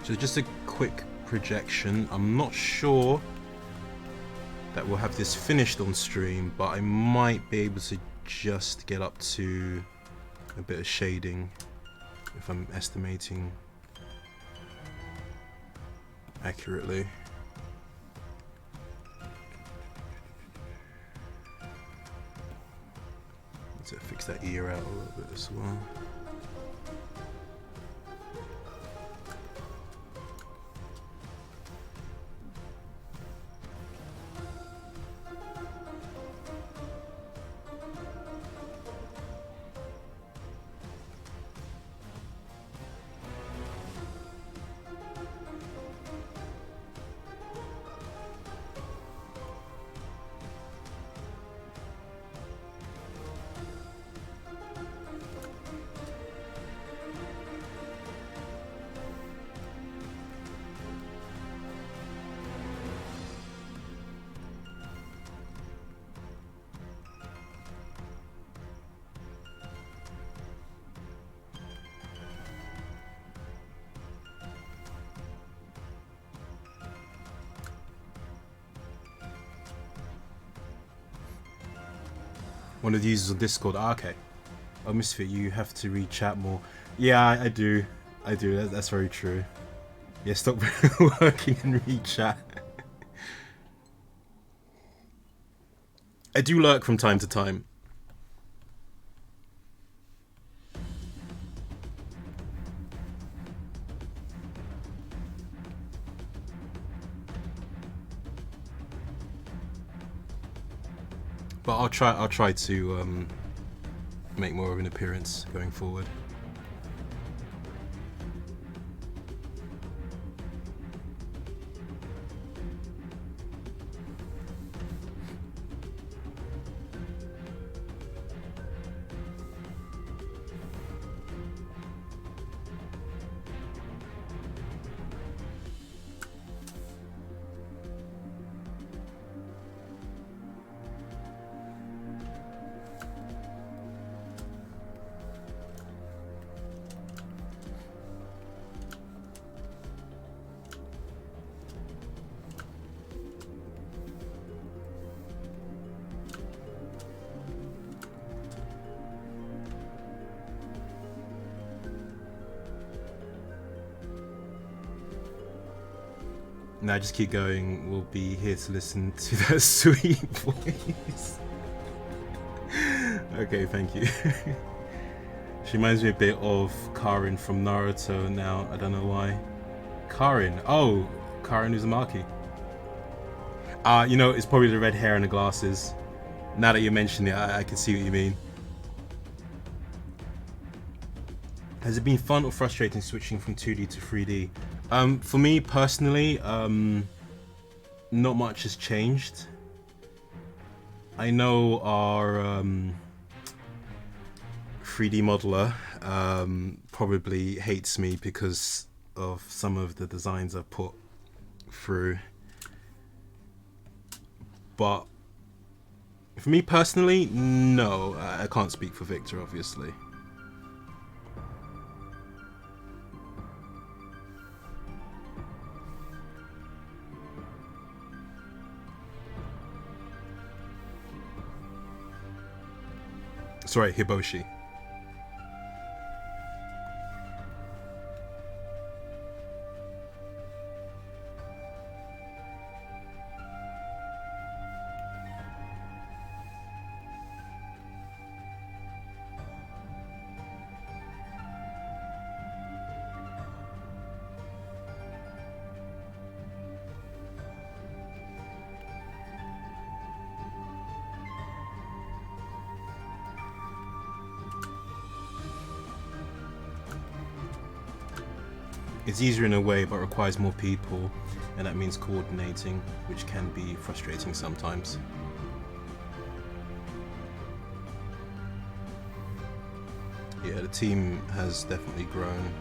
So just a quick projection. I'm not sure that we'll have this finished on stream, but I might be able to just get up to a bit of shading if I'm estimating accurately. Need to fix that ear out a little bit as well. One of the users on Discord. Ah, okay. Oh, Misfit, you have to read chat more. Yeah, I do. I do. That's very true. Yeah, stop working and read chat. I do lurk from time to time. But I'll try to make more of an appearance going forward. Now just keep going. We'll be here to listen to that sweet voice. Okay, thank you. She reminds me a bit of Karin from Naruto now. I don't know why. Karin. Oh, Karin Uzumaki. You know, it's probably the red hair and the glasses. Now that you mention it, I can see what you mean. Has it been fun or frustrating switching from 2D to 3D? For me personally, not much has changed. I know our 3D modeler probably hates me because of some of the designs I've put through. But for me personally, no. I can't speak for Victor, obviously. Sorry, Hiboshi. It's easier in a way, but requires more people, and that means coordinating, which can be frustrating sometimes. Yeah, the team has definitely grown.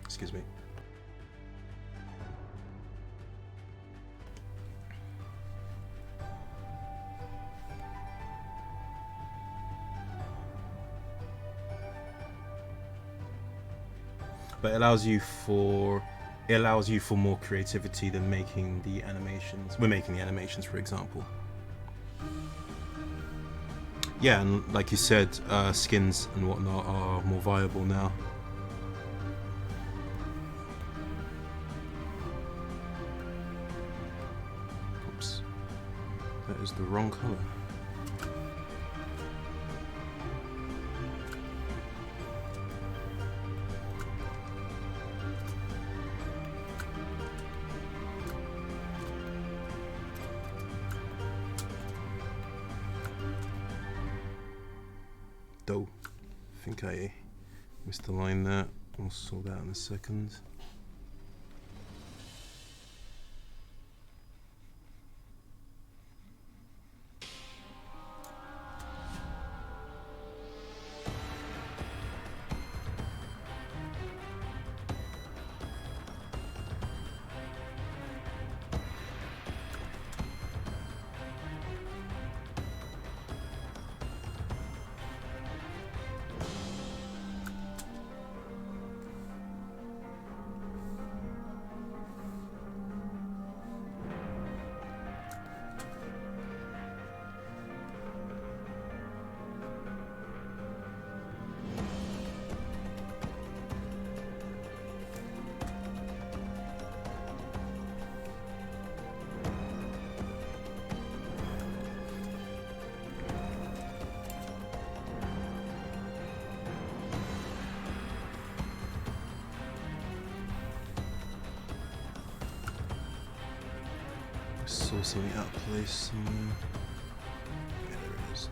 Excuse me. But it allows you for more creativity than making the animations. We're making the animations, for example. Yeah, and like you said, skins and whatnot are more viable now. Oops, that is the wrong color. Though, I think I missed the line there. We'll sort that in a second. Saw something out of place somewhere. Yeah, there it is.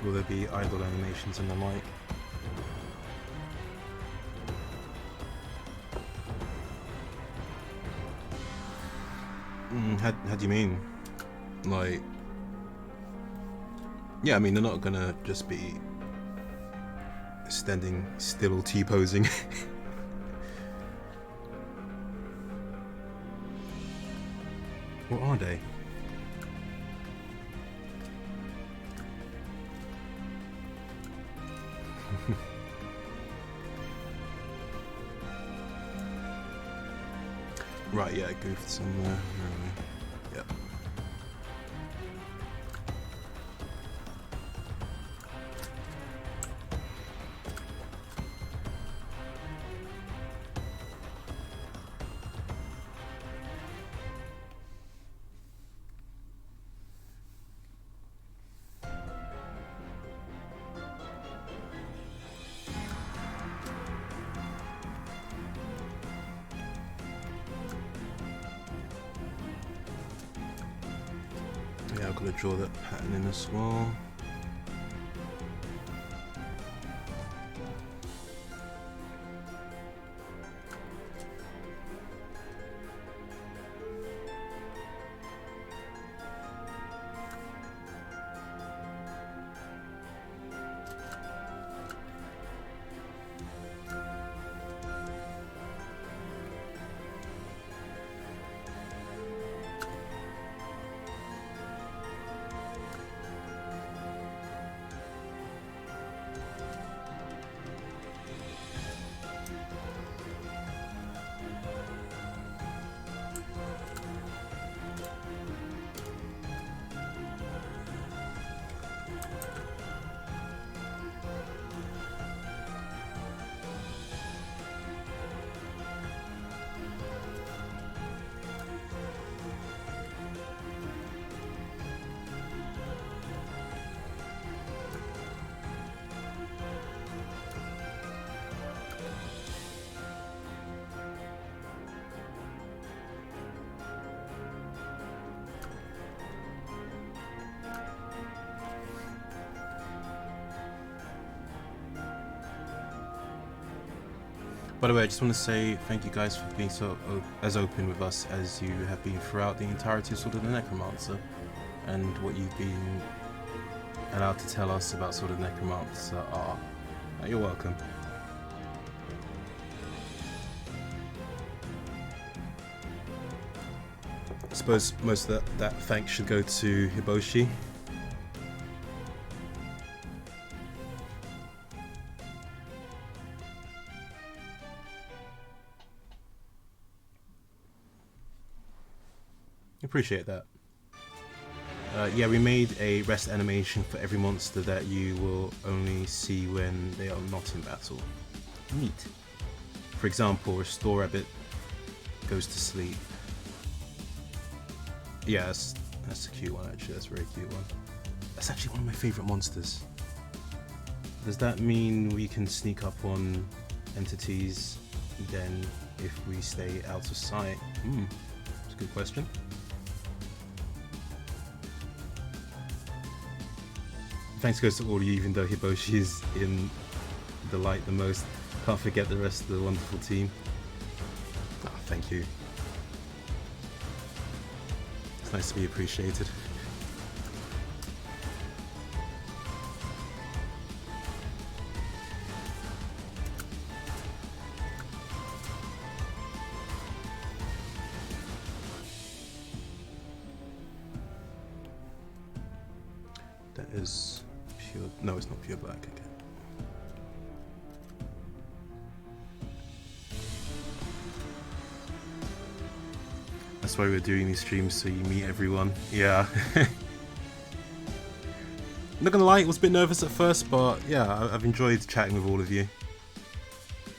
Will there be idle animations in the mic? How do you mean? Like... Yeah, I mean, they're not gonna just be standing still T-posing. What are they? Right, yeah, I goofed somewhere. Yep. Yeah, I've got to draw that pattern in as well. By the way, I just want to say thank you guys for being so as open with us as you have been throughout the entirety of sort of the Necromancer, and what you've been allowed to tell us about sort of Necromancer are. You're welcome. I suppose most of that thanks should go to Hiboshi. Appreciate that. Yeah, we made a rest animation for every monster that you will only see when they are not in battle. Neat. For example, Restore Rabbit goes to sleep. Yeah, that's a cute one actually, that's a very cute one. That's actually one of my favourite monsters. Does that mean we can sneak up on entities then if we stay out of sight? That's a good question. Thanks goes to all of you, even though Hiboshi is in the light the most. Can't forget the rest of the wonderful team. Oh, thank you. It's nice to be appreciated. That is pure. No, it's not pure black. Okay. That's why we're doing these streams, so you meet everyone. Yeah. Not gonna lie, I was a bit nervous at first, but yeah, I've enjoyed chatting with all of you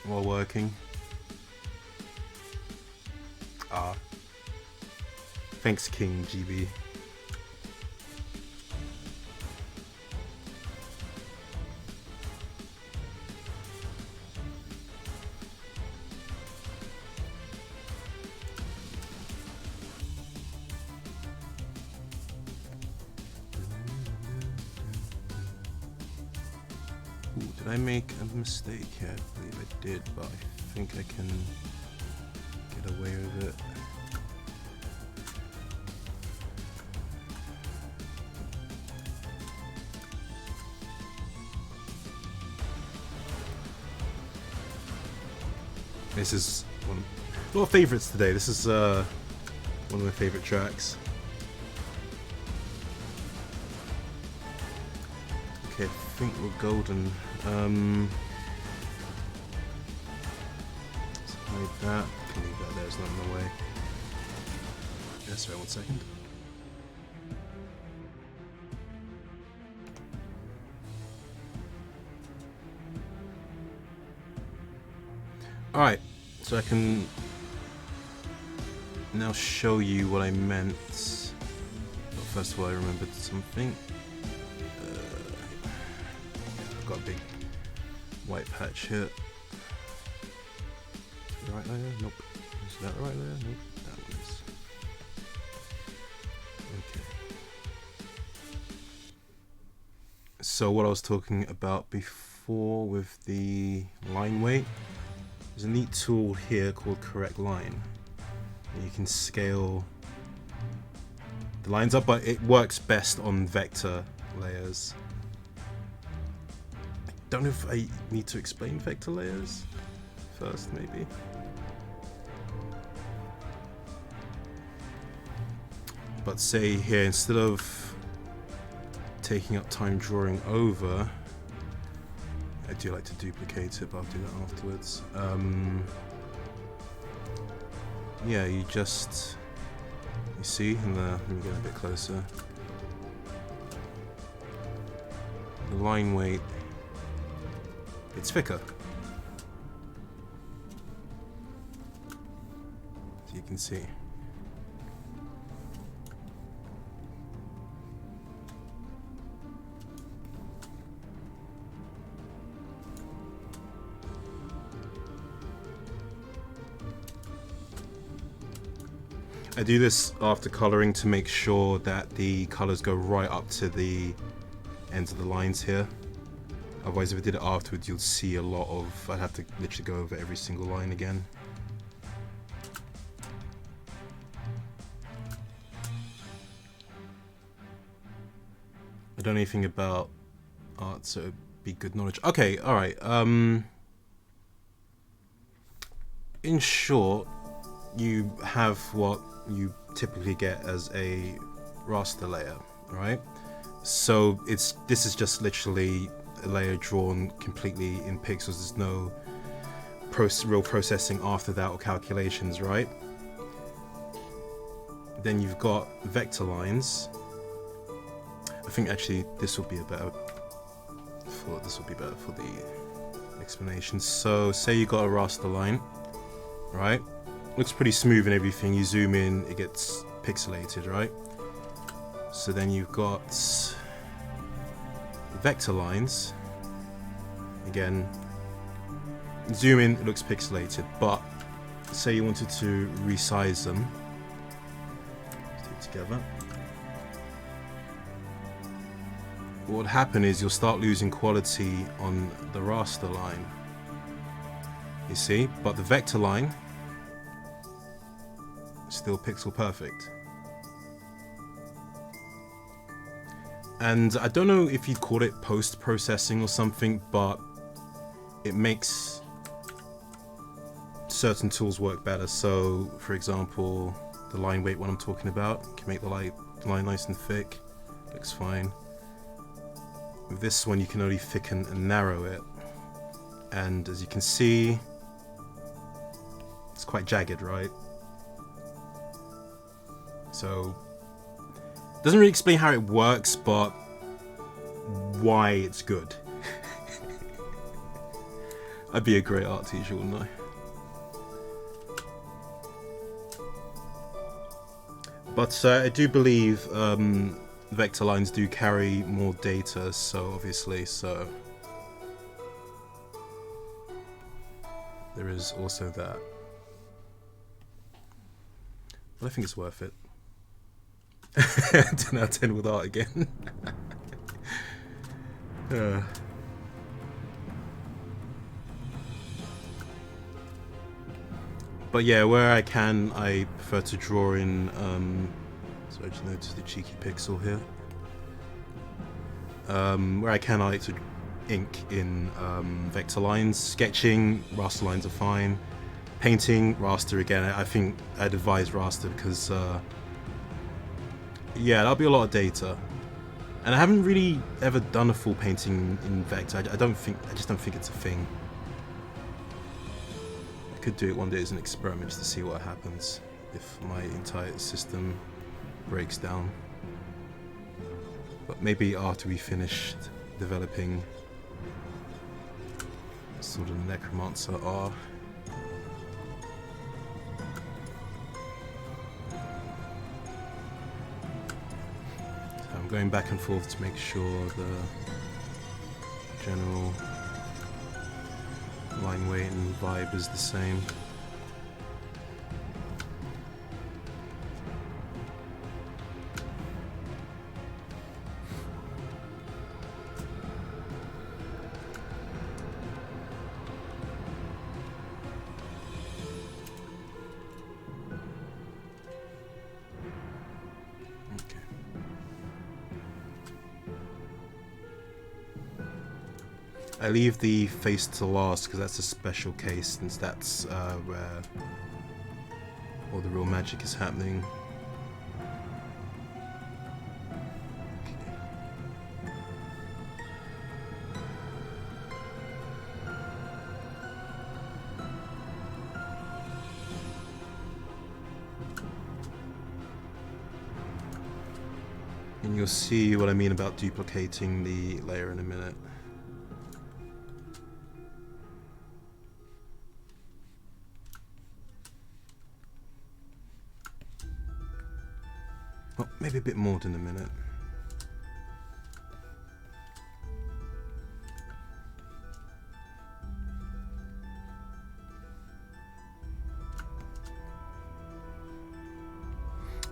while working. Thanks, King GB. Did I make a mistake here? I believe I did, but I think I can get away with it. This is one of my favourites today. This is one of my favourite tracks. Okay, I think we're golden. Let's hide that. Can leave that there, it's not in the way. Yeah, sorry, 1 second. Alright, so I can now show you what I meant. But first of all, I remembered something. I've got a big white patch here. Is the right layer? Nope. Is that the right layer? Nope. That one is. Okay. So what I was talking about before with the line weight, there's a neat tool here called Correct Line. You can scale the lines up, but it works best on vector layers. I don't know if I need to explain vector layers first, maybe. But say here, instead of taking up time drawing over, I do like to duplicate it, but I'll do that afterwards. Yeah, you see, and let me get a bit closer. The line weight, it's thicker. As you can see. I do this after colouring to make sure that the colours go right up to the ends of the lines here. Otherwise, if I did it afterwards, you'll see a lot of... I'd have to literally go over every single line again. I don't know anything about art, so it'd be good knowledge. Okay, alright. In short, you have what you typically get as a raster layer, right? So this is just literally a layer drawn completely in pixels. There's no real processing after that or calculations, right? Then you've got vector lines. I think actually this will be better for the explanation. So say you got a raster line, right? Looks pretty smooth and everything. You zoom in, it gets pixelated, right? So then you've got vector lines. Again, zoom in, it looks pixelated, but say you wanted to resize them. Let's do it together. What would happen is you'll start losing quality on the raster line. You see? But the vector line is still pixel perfect. And I don't know if you'd call it post-processing or something, but it makes certain tools work better. So, for example, the line weight one I'm talking about, can make the line nice and thick. Looks fine. With this one, you can only thicken and narrow it. And as you can see, it's quite jagged, right? So, doesn't really explain how it works, but why it's good. I'd be a great art teacher, wouldn't I? But I do believe vector lines do carry more data, so obviously, so there is also that. But I think it's worth it. 10 out of 10 with art again. But yeah, where I can, I prefer to draw in, so I just noticed the cheeky pixel here. Where I can, I like to ink in vector lines. Sketching, raster lines are fine. Painting, raster again. I think I'd advise raster because yeah, that'll be a lot of data. And I haven't really ever done a full painting in vector. I just don't think it's a thing. I could do it one day as an experiment just to see what happens if my entire system breaks down. But maybe after we finished developing sort of Necromancer R. I'm going back and forth to make sure the general line weight and vibe is the same. I leave the face to last because that's a special case, since that's where all the real magic is happening. And you'll see what I mean about duplicating the layer in a minute. Well, maybe a bit more than a minute.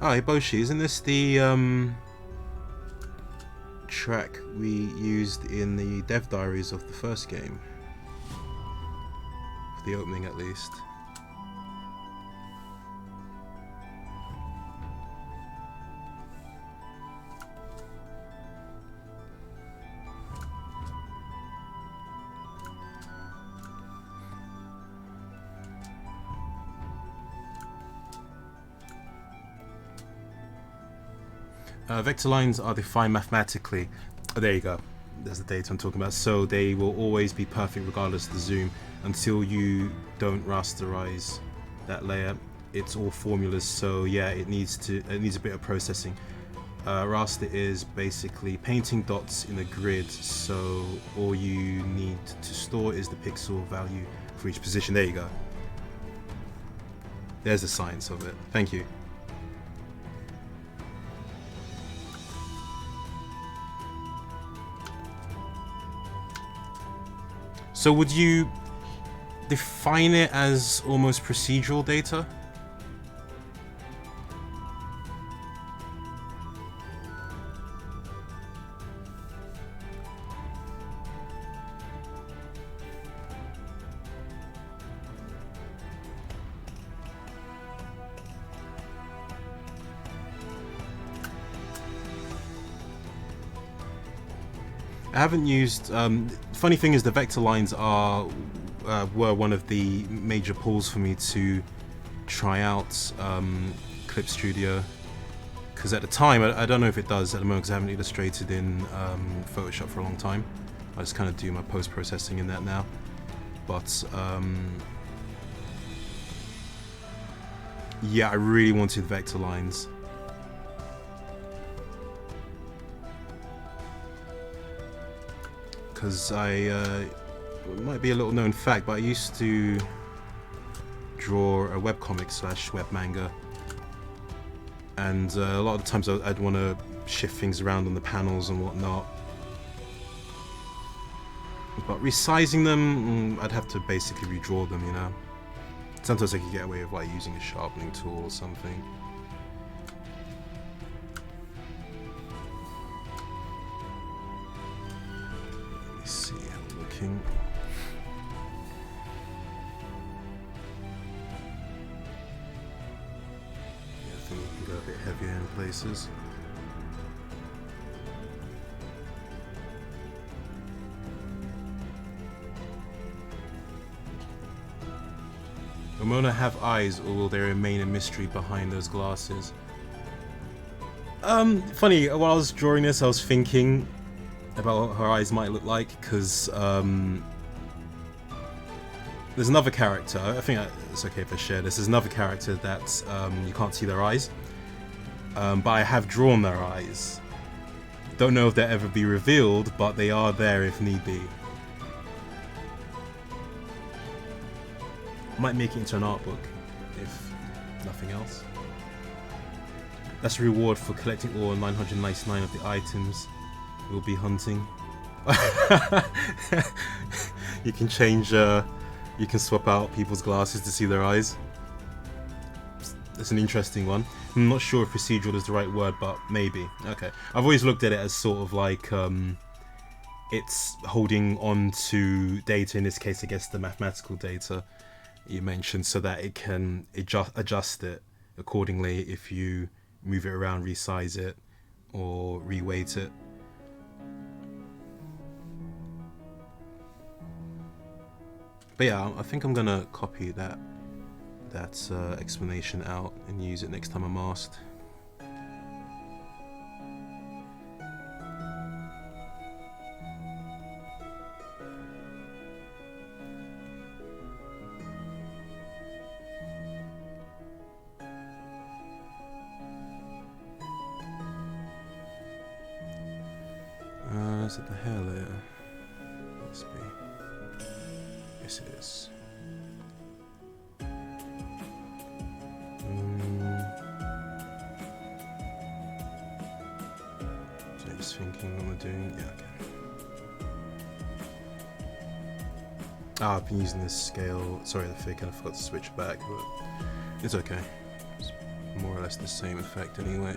Oh, Hiboshi, isn't this the track we used in the dev diaries of the first game. For the opening, at least. Vector lines are defined mathematically. Oh, there you go. There's the data I'm talking about. So they will always be perfect regardless of the zoom until you don't rasterize that layer. It's all formulas, so yeah, it needs a bit of processing. Raster is basically painting dots in a grid, so all you need to store is the pixel value for each position. There you go. There's the science of it. Thank you. So would you define it as almost procedural data? I haven't used. Funny thing is, the vector lines were one of the major pulls for me to try out Clip Studio, because at the time, I don't know if it does at the moment because I haven't illustrated in Photoshop for a long time. I just kind of do my post-processing in that now. But yeah, I really wanted vector lines. Because it might be a little known fact, but I used to draw a webcomic / web manga, and a lot of the times I'd want to shift things around on the panels and whatnot, but resizing them, I'd have to basically redraw them, you know. Sometimes I could get away with like using a sharpening tool or something. See how we're looking. Yeah, I think we can go a bit heavier in places. Will Mona have eyes, or will there remain a mystery behind those glasses? Funny, while I was drawing this, I was thinking about what her eyes might look like, because there's another character, I think it's okay if I share this, there's another character that you can't see their eyes, but I have drawn their eyes. Don't know if they'll ever be revealed, but they are there if need be. Might make it into an art book, if nothing else. That's a reward for collecting all 999 of the items we'll be hunting. You can change, you can swap out people's glasses to see their eyes. That's an interesting one. I'm not sure if procedural is the right word, but maybe. Okay. I've always looked at it as sort of like, it's holding on to data, in this case I guess the mathematical data you mentioned, so that it can adjust it accordingly if you move it around, resize it, or reweight it. But yeah, I think I'm gonna copy that explanation out and use it next time I'm asked. Is it the hair layer? Must be. Yes, it is. So just thinking what am I doing? Yeah, okay. Ah, I've been using this scale. Sorry, the fake, and I forgot to switch back, but it's okay. It's more or less the same effect anyway.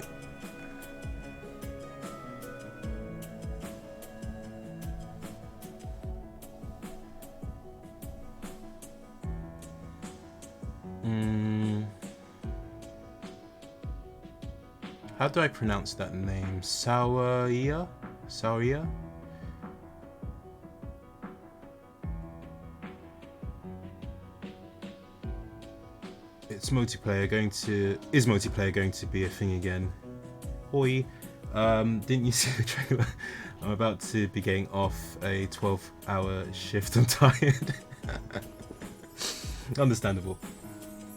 How do I pronounce that name? Sauria? Sauria? Is multiplayer going to be a thing again? Oi. Didn't you see the trailer? I'm about to be getting off a 12-hour shift. I'm tired. Understandable.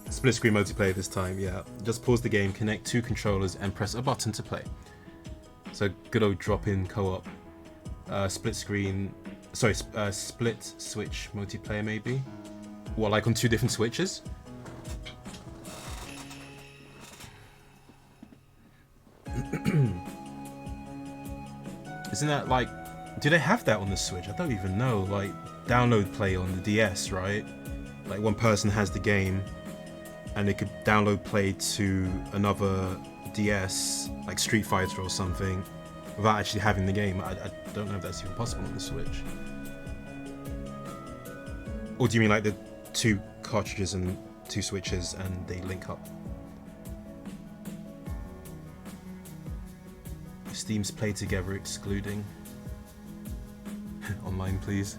Split screen multiplayer this time, yeah. Just pause the game, connect 2 controllers, and press a button to play. So good old drop-in co-op. Split switch multiplayer maybe? What, like on 2 different switches? Isn't that like, do they have that on the Switch? I don't even know. Like download play on the DS, right? Like one person has the game and they could download play to another DS, like Street Fighter or something, without actually having the game. I don't know if that's even possible on the Switch. Or do you mean like the 2 cartridges and 2 switches and they link up? Steam's play together excluding. Online, please.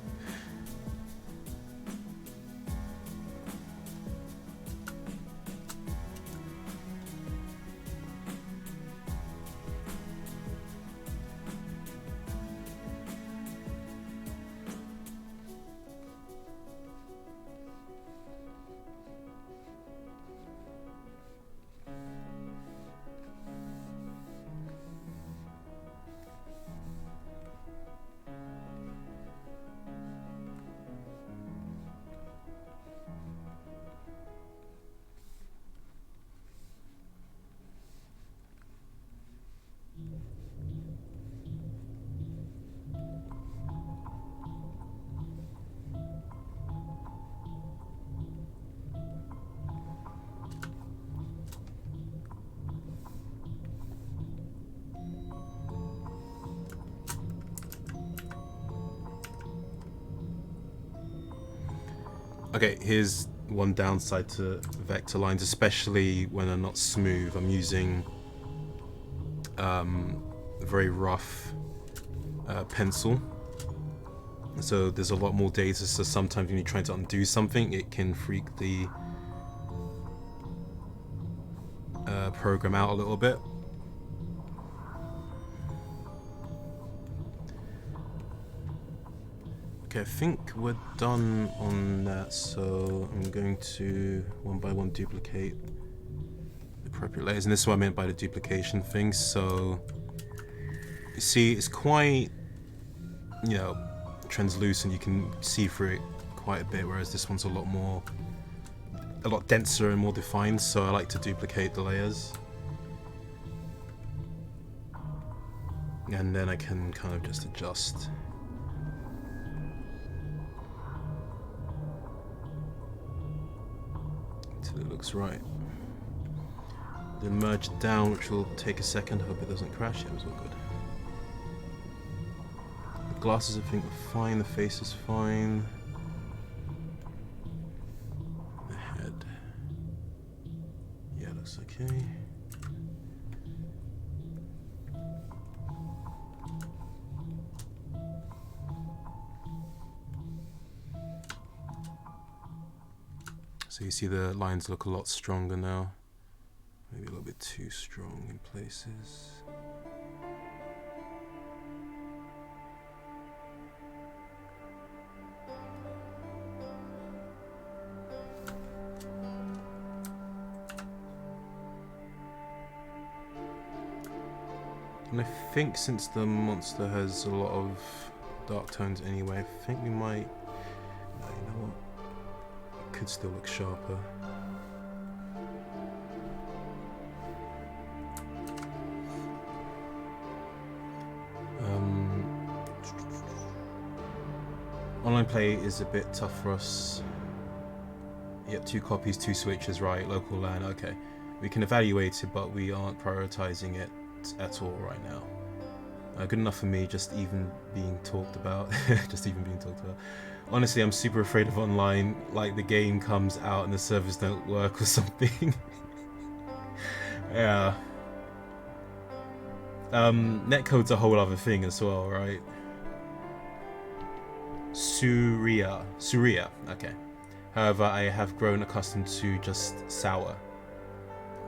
Okay, here's one downside to vector lines, especially when they're not smooth. I'm using a very rough pencil, so there's a lot more data, so sometimes when you're trying to undo something, it can freak the program out a little bit. Okay, I think we're done on that, so I'm going to one by one duplicate the appropriate layers, and this is what I meant by the duplication thing. So you see, it's quite, you know, translucent. You can see through it quite a bit, whereas this one's a lot denser and more defined. So I like to duplicate the layers, and then I can kind of just adjust. It looks right. Then merge down, which will take a second. Hope it doesn't crash. It was all good. The glasses I think are fine. The face is fine. The head. Yeah, looks okay. So you see the lines look a lot stronger now. Maybe a little bit too strong in places. And I think since the monster has a lot of dark tones anyway, I think we might... No, you know what? Could still look sharper. Online play is a bit tough for us. Yep, 2 copies, 2 switches, right? Local LAN, okay. We can evaluate it, but we aren't prioritizing it at all right now. Good enough for me, just even being talked about. Just even being talked about. Honestly, I'm super afraid of online, like the game comes out and the servers don't work or something. Yeah. Netcode's a whole other thing as well, right? Surya. Okay. However, I have grown accustomed to just sour.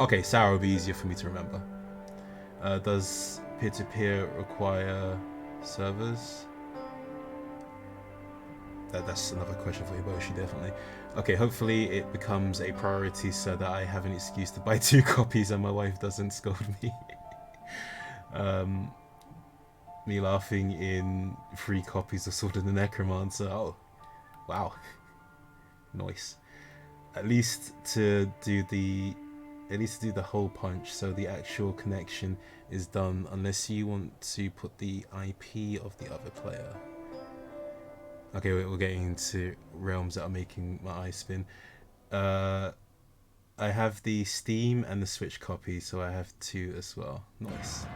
Okay, sour will be easier for me to remember. Does peer-to-peer require servers? That's another question for Hiboshi, definitely. Okay, hopefully it becomes a priority so that I have an excuse to buy 2 copies and my wife doesn't scold me. Me laughing in 3 copies of Sword of the Necromancer. Oh, wow. Nice. At least to do the hole punch so the actual connection is done, unless you want to put the IP of the other player. Okay, we're getting into realms that are making my eyes spin. I have the Steam and the Switch copy, so I have 2 as well. Nice.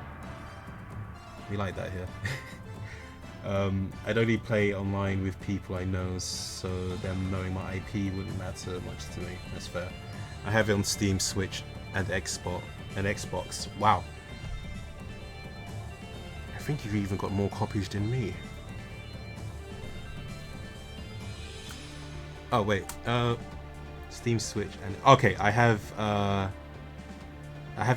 We like that here. I'd only play online with people I know, so them knowing my IP wouldn't matter much to me. That's fair. I have it on Steam, Switch, and Xbox. Wow. I think you've even got more copies than me. Oh wait, Steam, Switch, and okay, I have it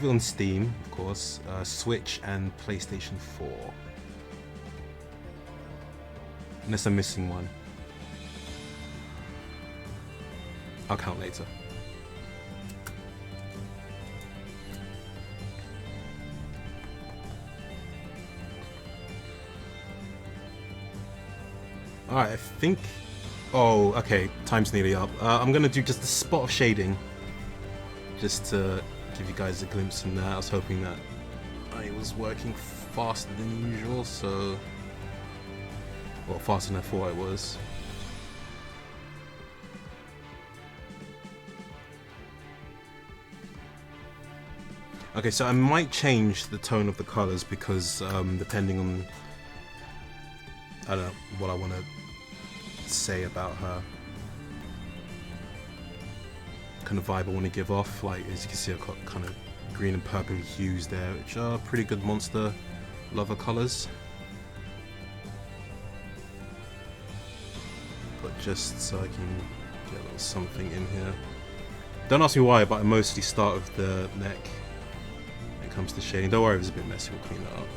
on Steam, of course, Switch and PlayStation 4. Unless I'm missing one. I'll count later. Alright, I think... Oh, okay, time's nearly up. I'm gonna do just a spot of shading. Just to give you guys a glimpse in that. I was hoping that I was working faster than usual, so... Well, faster than I thought I was. Okay, so I might change the tone of the colors because depending on, I don't know, what I want to say about her, kind of vibe I want to give off. Like, as you can see, I've got kind of green and purple hues there, which are pretty good monster lover colors. But just so I can get a little something in here. Don't ask me why, but I mostly start with the neck when it comes to shading. Don't worry if it's a bit messy, we'll clean that up.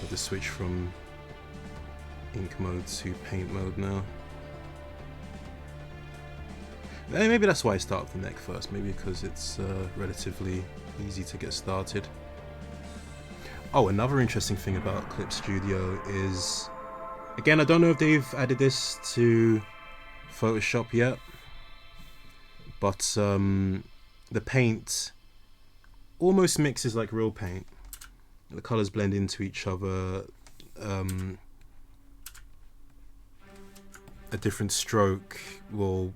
With the switch from ink mode to paint mode now. Maybe that's why I start with the neck first, maybe because it's relatively easy to get started. Oh, another interesting thing about Clip Studio is, again, I don't know if they've added this to Photoshop yet, but the paint almost mixes like real paint. The colors blend into each other. A different stroke will,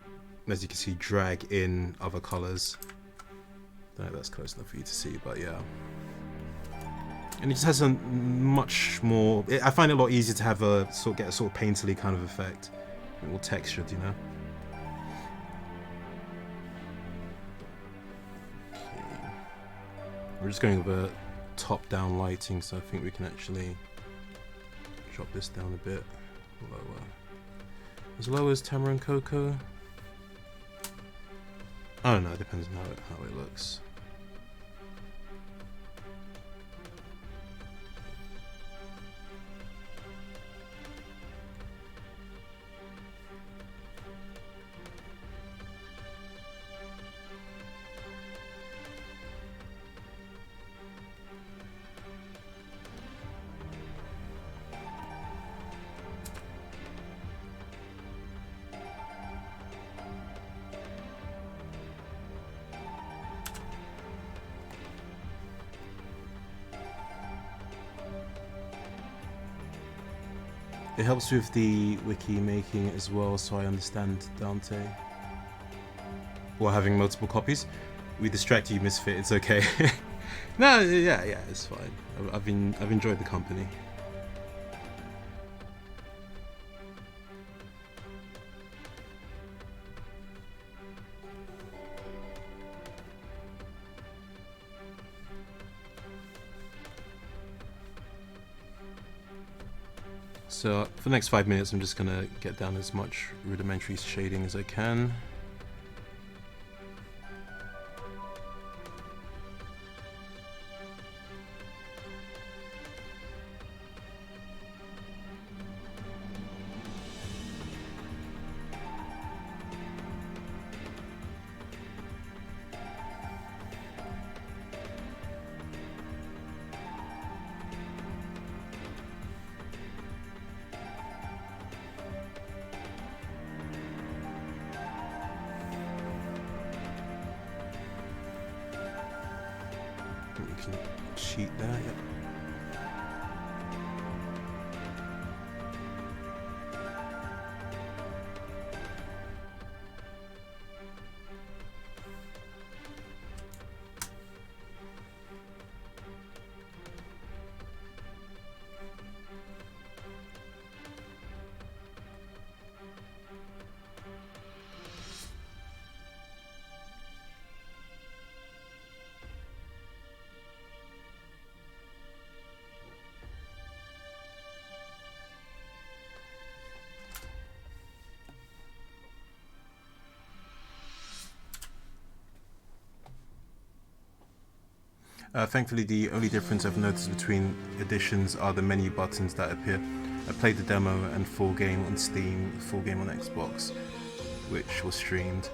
as you can see, drag in other colors. Don't know if that's close enough for you to see, but yeah. And it just has a much more... I find it a lot easier to have a get a sort of painterly kind of effect. A bit more textured, you know? Okay. We're just going with a top-down lighting, so I think we can actually drop this down a bit lower. As low as Tamarind Cocoa? I don't know, it depends on how it looks. It helps with the wiki making as well, so I understand Dante. Or having multiple copies. We distract you, Misfit, it's okay. No, yeah, it's fine. I've enjoyed the company. So for the next 5 minutes I'm just gonna get down as much rudimentary shading as I can. You can cheat there, yep. Thankfully, the only difference I've noticed between editions are the menu buttons that appear. I played the demo and full game on Steam, full game on Xbox, which was streamed,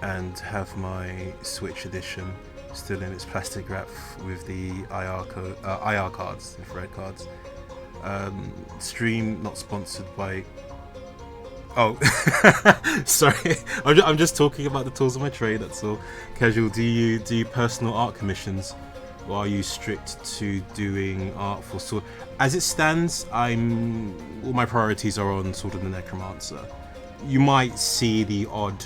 and have my Switch edition still in its plastic wrap with the IR cards, infrared cards. Stream not sponsored by. Oh, sorry. I'm just talking about the tools of my trade. That's all. Casual. Do you personal art commissions? Or are you strict to doing art for sort? As it stands, all my priorities are on sort of the Necromancer. You might see the odd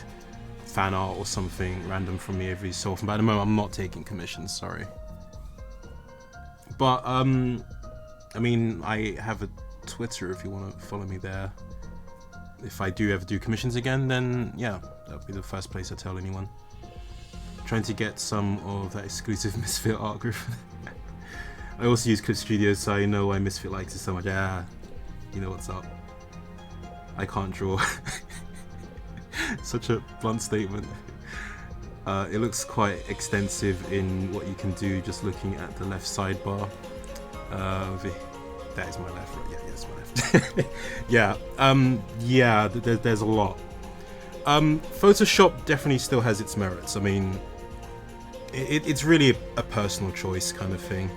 fan art or something random from me every so often, but at the moment I'm not taking commissions. Sorry. But I mean, I have a Twitter if you want to follow me there. If I do ever do commissions again, then yeah, that'll be the first place I tell anyone. Trying to get some of that exclusive Misfit art group. I also use Clip Studio, so I know why Misfit likes it so much. Ah, you know what's up. I can't draw. Such a blunt statement. It looks quite extensive in what you can do just looking at the left sidebar. That is my left, right? Yeah, yes, my left. Yeah, there's a lot. Photoshop definitely still has its merits. I mean, it's really a personal choice kind of thing.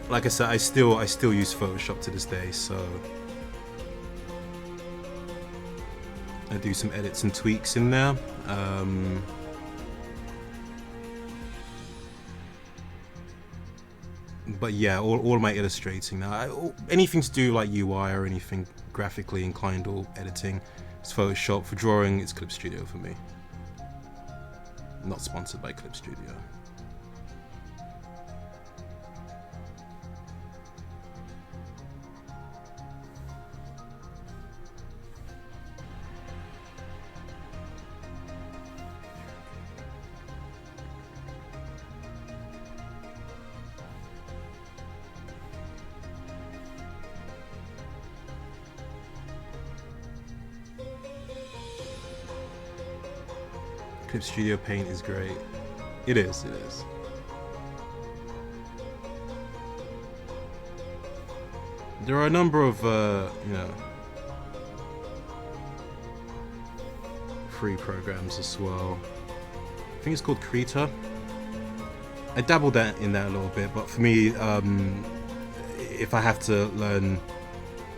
Like I said, I still use Photoshop to this day, so I do some edits and tweaks in there. But yeah, all my illustrating now, anything to do like UI or anything graphically inclined or editing, it's Photoshop. For drawing, it's Clip Studio for me. Not sponsored by Clip Studio. Clip Studio Paint is great. It is. There are a number of, free programs as well. I think it's called Krita. I dabbled in that a little bit, but for me, if I have to learn,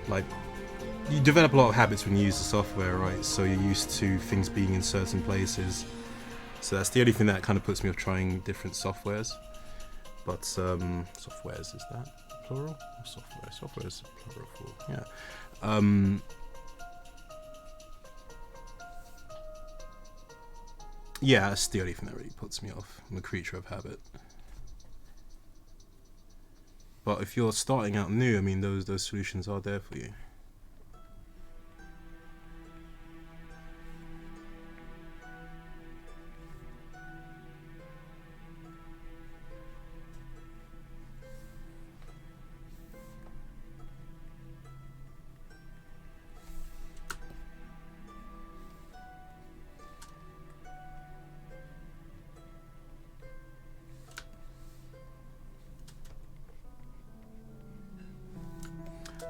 like, you develop a lot of habits when you use the software, right? So you're used to things being in certain places. So that's the only thing that kind of puts me off trying different softwares. But softwares, is that plural? Software is plural for, yeah. Yeah, that's the only thing that really puts me off. I'm a creature of habit. But if you're starting out new, I mean, those solutions are there for you.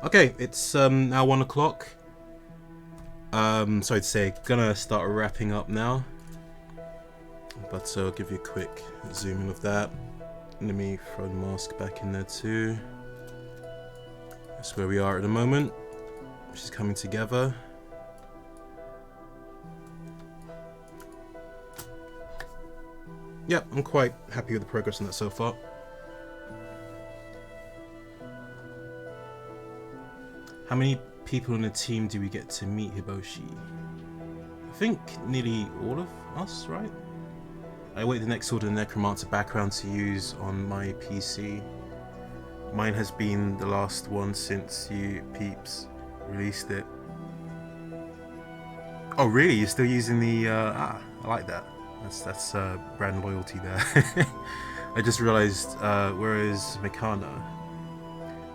Okay, it's now 1 o'clock. Sorry to say, gonna start wrapping up now. But I'll give you a quick zoom in of that. Let me throw the mask back in there too. That's where we are at the moment. She's coming together. Yep, I'm quite happy with the progress on that so far. How many people in the team do we get to meet, Hiboshi? I think nearly all of us, right? I wait the next sort of Necromancer background to use on my PC. Mine has been the last one since you peeps released it. Oh really? You're still using the I like that. That's brand loyalty there. I just realized where is Mikana?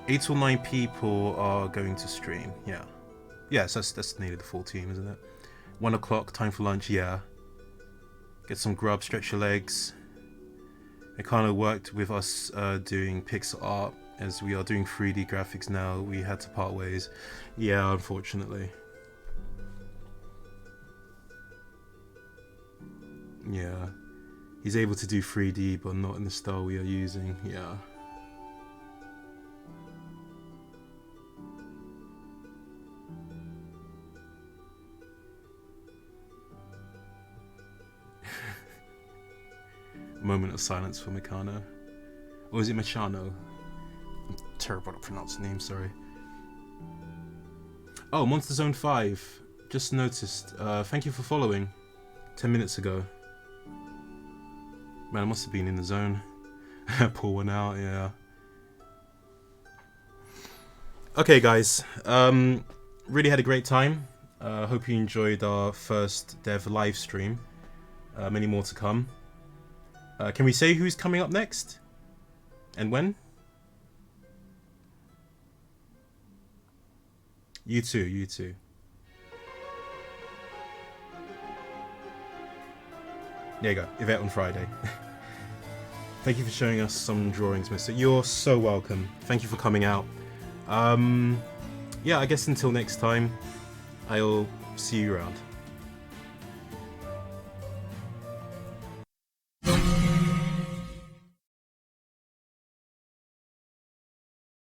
8 or 9 people are going to stream. Yeah. Yes, that's nearly the full team, isn't it? 1 o'clock, time for lunch. Yeah. Get some grub, stretch your legs. It kind of worked with us doing pixel art. As we are doing 3D graphics now, we had to part ways. Yeah, unfortunately. Yeah. He's able to do 3D, but not in the style we are using. Yeah. Moment of silence for Mikano. Or is it Machano? I'm terrible at pronouncing names, sorry. Oh, Monster Zone 5. Just noticed. Thank you for following. 10 minutes ago. Man, I must have been in the zone. Pull one out, yeah. Okay, guys. Really had a great time. Hope you enjoyed our first dev live stream. Many more to come. Can we say who's coming up next? And when? You too, you too. There you go, Yvette on Friday. Thank you for showing us some drawings, mister. You're so welcome. Thank you for coming out. Yeah, I guess until next time, I'll see you around.